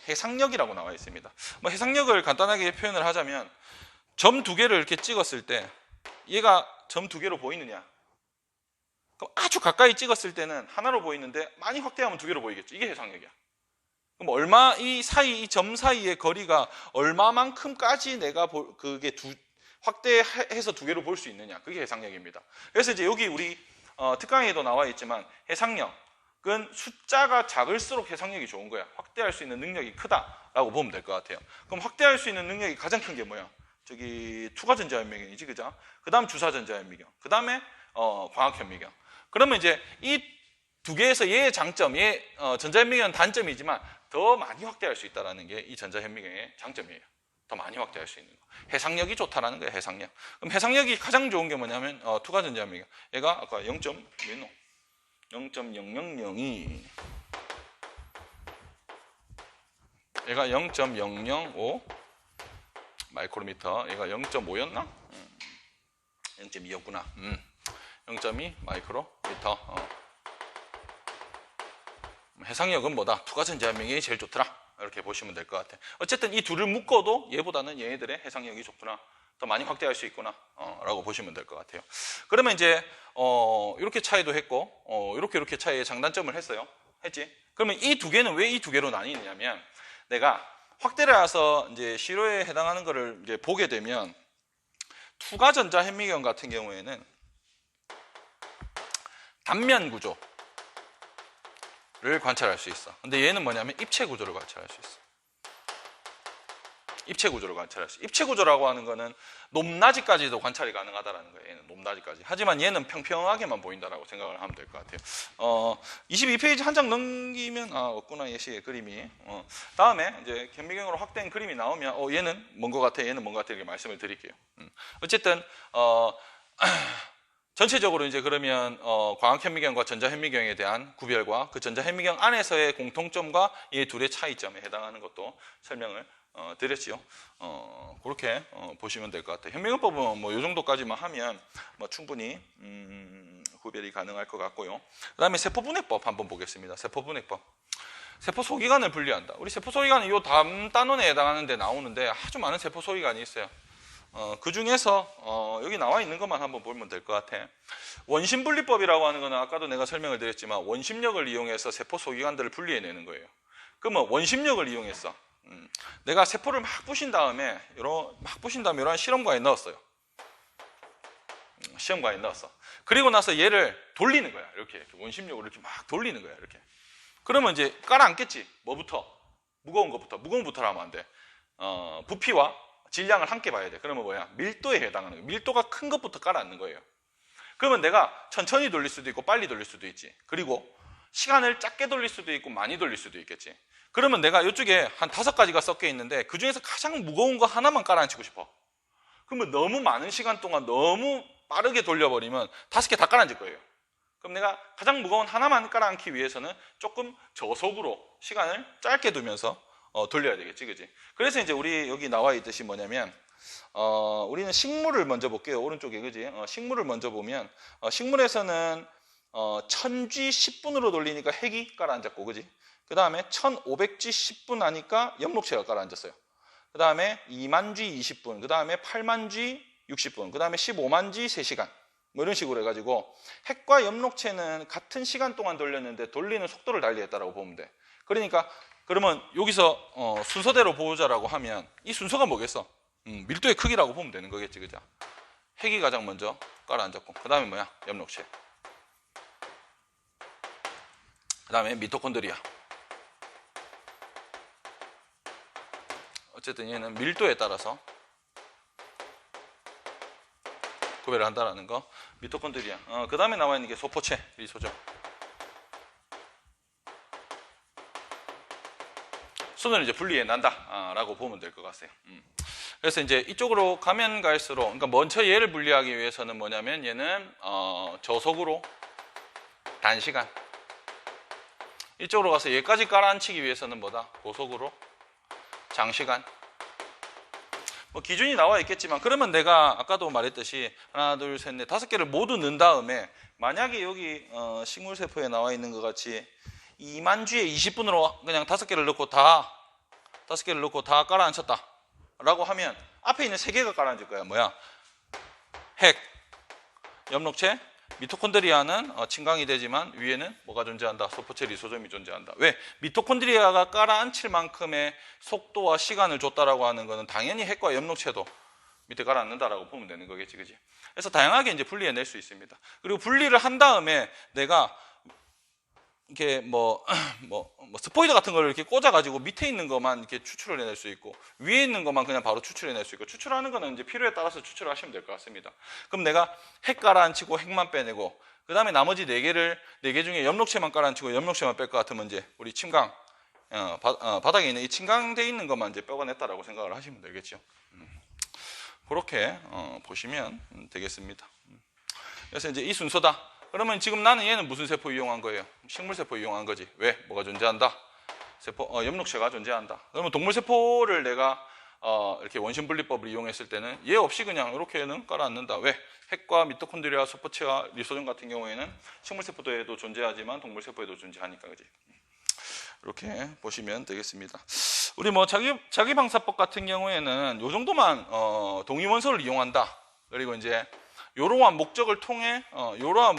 해상력이라고 나와 있습니다. 뭐 해상력을 간단하게 표현을 하자면 점 두 개를 이렇게 찍었을 때 얘가 점 두 개로 보이느냐? 그럼 아주 가까이 찍었을 때는 하나로 보이는데 많이 확대하면 두 개로 보이겠죠. 이게 해상력이야. 그럼 이 사이, 이 점 사이의 거리가 얼마만큼까지 내가 그게 확대해서 두 개로 볼 수 있느냐. 그게 해상력입니다. 그래서 이제 여기 우리 특강에도 나와 있지만 해상력은 숫자가 작을수록 해상력이 좋은 거야. 확대할 수 있는 능력이 크다라고 보면 될 것 같아요. 그럼 확대할 수 있는 능력이 가장 큰 게 뭐야? 저기 투과전자현미경이지, 그죠? 그 다음 주사전자현미경, 그 다음에 광학현미경. 그러면 이제 이 두 개에서 얘의 장점, 전자현미경은 단점이지만 더 많이 확대할 수 있다는 게 이 전자현미경의 장점이에요. 더 많이 확대할 수 있는 거. 해상력이 좋다라는 거예요, 해상력. 그럼 해상력이 가장 좋은 게 뭐냐면 투과전자현미경. 얘가 아까 0.000이 얘가 0.005 마이크로미터. 얘가 0.5였나? 0.2였구나. 0.2 마이크로미터. 해상력은 뭐다? 투과전자현미경이 제일 좋더라. 이렇게 보시면 될 것 같아요. 어쨌든 이 둘을 묶어도 얘보다는 얘네들의 해상력이 좋구나. 더 많이 확대할 수 있구나. 라고 보시면 될 것 같아요. 그러면 이제 이렇게 차이도 했고 이렇게 차이의 장단점을 했지. 그러면 이 두 개는 왜 이 두 개로 나뉘느냐면 내가 확대를 해서 이제 시로에 해당하는 거를 이제 보게 되면 투과전자현미경 같은 경우에는 단면 구조를 관찰할 수 있어. 근데 얘는 뭐냐면 입체 구조를 관찰할 수 있어. 입체 구조를 관찰할 수 있어. 입체 구조라고 하는 거는 높낮이까지도 관찰이 가능하다라는 거예요. 얘는 높낮이까지. 하지만 얘는 평평하게만 보인다라고 생각을 하면 될 것 같아요. 22페이지 한 장 넘기면 없구나, 예시의 그림이. 다음에 이제 현미경으로 확대한 그림이 나오면 얘는 뭔 것 같아, 얘는 뭔 것 같아 이렇게 말씀을 드릴게요. 어쨌든 전체적으로 이제 그러면 광학현미경과 전자현미경에 대한 구별과 그 전자현미경 안에서의 공통점과 이 둘의 차이점에 해당하는 것도 설명을 드렸지요. 그렇게 보시면 될 것 같아요. 현미경법은 뭐 이 정도까지만 하면 뭐 충분히 구별이 가능할 것 같고요. 그 다음에 세포분해법 한번 보겠습니다. 세포분해법. 세포 소기관을 분리한다. 우리 세포 소기관은 이 다음 단원에 해당하는 데 나오는데 아주 많은 세포 소기관이 있어요. 그 중에서 여기 나와 있는 것만 한번 보면 될 것 같아. 원심분리법이라고 하는 거는 아까도 내가 설명을 드렸지만 원심력을 이용해서 세포 소기관들을 분리해내는 거예요. 그러면 원심력을 이용해서 내가 세포를 막 부신 다음에 이런 실험관에 넣었어요. 시험관에 넣었어. 그리고 나서 얘를 돌리는 거야. 이렇게 원심력으로 이렇게 막 돌리는 거야. 이렇게. 그러면 이제 깔아앉겠지. 뭐부터? 무거운 것부터. 무거운 것부터 하면 안 돼. 부피와 질량을 함께 봐야 돼. 그러면 뭐야? 밀도에 해당하는 거야. 밀도가 큰 것부터 깔아앉는 거예요. 그러면 내가 천천히 돌릴 수도 있고 빨리 돌릴 수도 있지. 그리고 시간을 짧게 돌릴 수도 있고 많이 돌릴 수도 있겠지. 그러면 내가 이쪽에 한 5가지가 섞여 있는데 그 중에서 가장 무거운 거 하나만 깔아앉히고 싶어. 그러면 너무 많은 시간 동안 너무 빠르게 돌려버리면 5개 다 깔아앉을 거예요. 그럼 내가 가장 무거운 하나만 깔아앉기 위해서는 조금 저속으로 시간을 짧게 두면서 돌려야 되겠지, 그지? 그래서 이제 우리 여기 나와 있듯이 뭐냐면 우리는 식물을 먼저 볼게요. 오른쪽에, 그지? 식물을 먼저 보면 식물에서는 1000G 10분으로 돌리니까 핵이 깔아앉았고, 그지? 그 다음에 1500G 10분 하니까 엽록체가 깔아앉았어요. 그 다음에 2만G 20분, 그 다음에 8만G 60분, 그 다음에 15만G 3시간. 뭐 이런 식으로 해가지고 핵과 엽록체는 같은 시간 동안 돌렸는데 돌리는 속도를 달리했다라고 보면 돼. 그러니까 그러면 여기서 순서대로 보자라고 하면 이 순서가 뭐겠어? 밀도의 크기라고 보면 되는 거겠지, 그죠? 핵이 가장 먼저 깔아앉았고, 그 다음에 뭐야? 엽록체. 그 다음에 미토콘드리아. 어쨌든 얘는 밀도에 따라서 구별을 한다는 거. 미토콘드리아. 그 다음에 나와 있는 게 소포체, 리소죠. 순을 이제 분리해 난다라고 보면 될 것 같아요. 그래서 이제 이쪽으로 가면 갈수록, 그러니까 먼저 얘를 분리하기 위해서는 뭐냐면 얘는 저속으로 단시간. 이쪽으로 가서 얘까지 깔아앉히기 위해서는 뭐다? 고속으로 장시간. 뭐 기준이 나와 있겠지만, 그러면 내가 아까도 말했듯이 하나, 둘, 셋, 넷, 5개를 모두 넣은 다음에 만약에 여기 식물세포에 나와 있는 것 같이 2만G에 20분으로 그냥 5개를 넣고 다 깔아앉혔다 라고 하면 앞에 있는 3개가 깔아앉을 거야. 뭐야? 핵, 엽록체, 미토콘드리아는 친강이 되지만 위에는 뭐가 존재한다? 소포체 리소솜이 존재한다. 왜? 미토콘드리아가 깔아앉힐 만큼의 속도와 시간을 줬다라고 하는 거는 당연히 핵과 엽록체도 밑에 가라앉는다라고 보면 되는 거겠지, 그지? 그래서 다양하게 이제 분리해낼 수 있습니다. 그리고 분리를 한 다음에 내가 이렇게 스포이더 같은 걸 이렇게 꽂아가지고 밑에 있는 것만 이렇게 추출을 해낼 수 있고 위에 있는 것만 그냥 바로 추출해낼 수 있고 추출하는 거는 이제 필요에 따라서 추출을 하시면 될 것 같습니다. 그럼 내가 핵 깔아앉히고 핵만 빼내고 그 다음에 나머지 4개 중에 엽록체만 깔아앉히고 엽록체만 뺄 것 같으면 이제 우리 침강 바닥에 있는 이 침강돼 있는 것만 이제 빼어냈다라고 생각을 하시면 되겠죠. 그렇게 보시면 되겠습니다. 그래서 이제 이 순서다. 그러면 지금 나는 얘는 무슨 세포 이용한 거예요? 식물세포 이용한 거지. 왜? 뭐가 존재한다? 엽록체가 존재한다. 그러면 동물세포를 내가 이렇게 원심분리법을 이용했을 때는 얘 없이 그냥 이렇게는 깔아앉는다. 왜? 핵과 미토콘드리아, 소포체와 리소솜 같은 경우에는 식물세포에도 존재하지만 동물세포에도 존재하니까, 그지? 이렇게 보시면 되겠습니다. 우리 자기방사법 같은 경우에는 요 정도만 동위원소를 이용한다. 그리고 이제 이러한 목적을 통해 이러한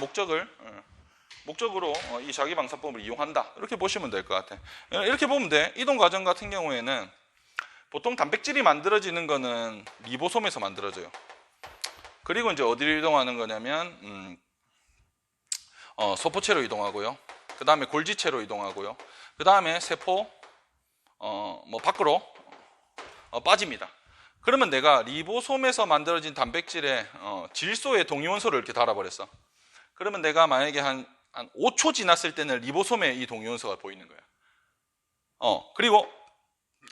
목적으로 이 자기방사법을 이용한다. 이렇게 보시면 될 것 같아. 이렇게 보면 돼. 이동 과정 같은 경우에는 보통 단백질이 만들어지는 거는 리보솜에서 만들어져요. 그리고 이제 어디로 이동하는 거냐면 소포체로 이동하고요. 그 다음에 골지체로 이동하고요. 그 다음에 세포 밖으로 빠집니다. 그러면 내가 리보솜에서 만들어진 단백질에 질소의 동위원소를 이렇게 달아버렸어. 그러면 내가 만약에 한 5초 지났을 때는 리보솜에 이 동위원소가 보이는 거야. 그리고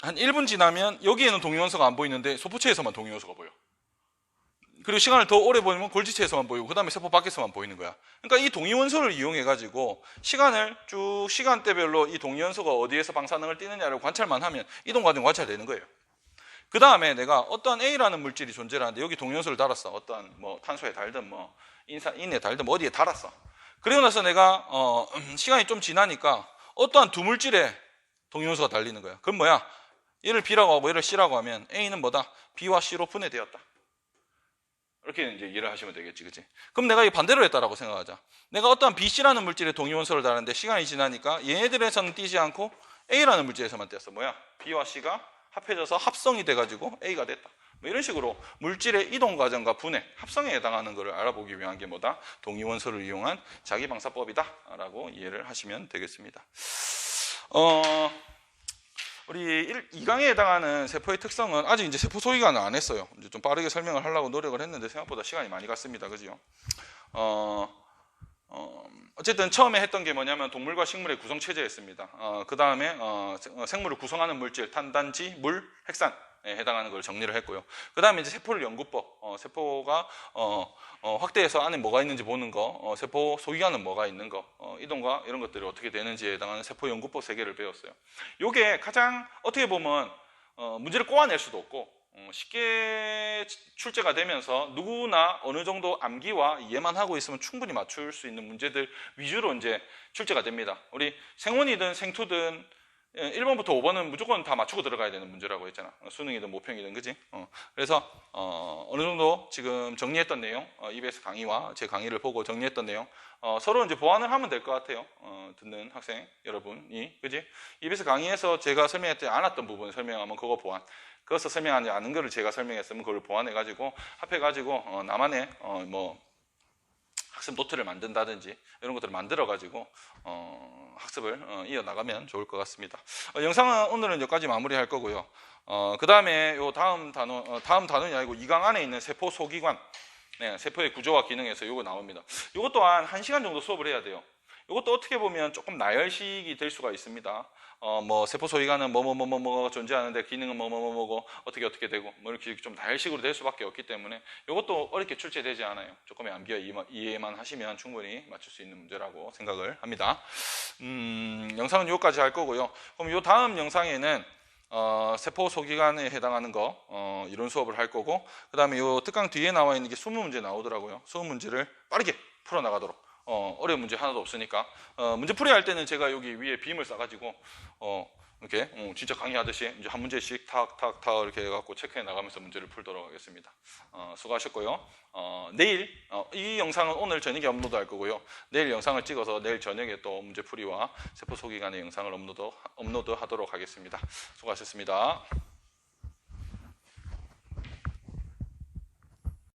한 1분 지나면 여기에는 동위원소가 안 보이는데 소포체에서만 동위원소가 보여. 그리고 시간을 더 오래 보이면 골지체에서만 보이고 그 다음에 세포 밖에서만 보이는 거야. 그러니까 이 동위원소를 이용해 가지고 시간을 쭉 시간대별로 이 동위원소가 어디에서 방사능을 띠느냐를 관찰만 하면 이동 과정 관찰되는 거예요. 그 다음에 내가 어떠한 A라는 물질이 존재를 하는데 여기 동위원소를 달았어. 어떠한 탄소에 달든 인에 달든 어디에 달았어. 그리고 나서 내가 시간이 좀 지나니까 어떠한 두 물질에 동위원소가 달리는 거야. 그럼 뭐야? 얘를 B라고 하고 얘를 C라고 하면 A는 뭐다? B와 C로 분해되었다. 이렇게 이제 이해를 하시면 되겠지, 그치? 그럼 내가 이 반대로 했다라고 생각하자. 내가 어떠한 B, C라는 물질에 동위원소를 달았는데 시간이 지나니까 얘네들에서는 띄지 않고 A라는 물질에서만 띄었어. 뭐야? B와 C가 합해져서 합성이 돼가지고 A가 됐다. 이런 식으로 물질의 이동 과정과 분해, 합성에 해당하는 것을 알아보기 위한 게 뭐다? 동위원소를 이용한 자기방사법이다 라고 이해를 하시면 되겠습니다. 우리 2강에 해당하는 세포의 특성은 아직 이제 세포 소위관을 안 했어요. 이제 좀 빠르게 설명을 하려고 노력을 했는데 생각보다 시간이 많이 갔습니다. 그죠? 어쨌든 처음에 했던 게 뭐냐면 동물과 식물의 구성 체제였습니다. 그 다음에 생물을 구성하는 물질, 탄단지, 물, 핵산에 해당하는 걸 정리를 했고요. 그 다음에 이제 세포를 연구법, 세포가 확대해서 안에 뭐가 있는지 보는 거, 세포 소기관은 뭐가 있는 거, 이동과 이런 것들이 어떻게 되는지에 해당하는 세포 연구법 3개를 배웠어요. 이게 가장 어떻게 보면 문제를 꼬아낼 수도 없고 쉽게 출제가 되면서 누구나 어느 정도 암기와 이해만 하고 있으면 충분히 맞출 수 있는 문제들 위주로 이제 출제가 됩니다. 우리 생원이든 생투든 1번부터 5번은 무조건 다 맞추고 들어가야 되는 문제라고 했잖아. 수능이든 모평이든, 그지? 그래서 어느 정도 지금 정리했던 내용, EBS 강의와 제 강의를 보고 정리했던 내용, 서로 이제 보완을 하면 될 것 같아요. 듣는 학생 여러분이, 그지? EBS 강의에서 제가 설명했지 않았던 부분 설명하면 그거 보완. 그것을 설명하지 않은 거를 제가 설명했으면 그걸 보완해가지고 합해가지고 나만의 학습 노트를 만든다든지 이런 것들을 만들어가지고 학습을 이어나가면 좋을 것 같습니다. 영상은 오늘은 여기까지 마무리할 거고요. 그 다음에 요 다음 단원이 아니고 2강 안에 있는 세포 소기관, 세포의 구조와 기능에서 이거 나옵니다. 이것 또한 1시간 정도 수업을 해야 돼요. 이것도 어떻게 보면 조금 나열식이 될 수가 있습니다. 세포 소위관은 뭐가 존재하는데 기능은 뭐고 어떻게 되고 이렇게 좀 나열식으로 될 수밖에 없기 때문에 이것도 어렵게 출제되지 않아요. 조금의 암기와 이해만 하시면 충분히 맞출 수 있는 문제라고 생각을 합니다. 영상은 여기까지 할 거고요. 그럼 이 다음 영상에는 세포 소기관에 해당하는 거 이론 수업을 할 거고, 그 다음에 이 특강 뒤에 나와 있는 게 20문제 나오더라고요. 20문제를 빠르게 풀어나가도록 어려운 문제 하나도 없으니까 문제 풀이 할 때는 제가 여기 위에 빔을 싸가지고 이렇게 진짜 강의하듯이 이제 한 문제씩 탁탁탁 이렇게 해갖고 체크해 나가면서 문제를 풀도록 하겠습니다. 수고하셨고요. 내일 이 영상은 오늘 저녁에 업로드할 거고요. 내일 영상을 찍어서 내일 저녁에 또 문제풀이와 세포 소기관의 영상을 업로드하도록 하겠습니다. 수고하셨습니다.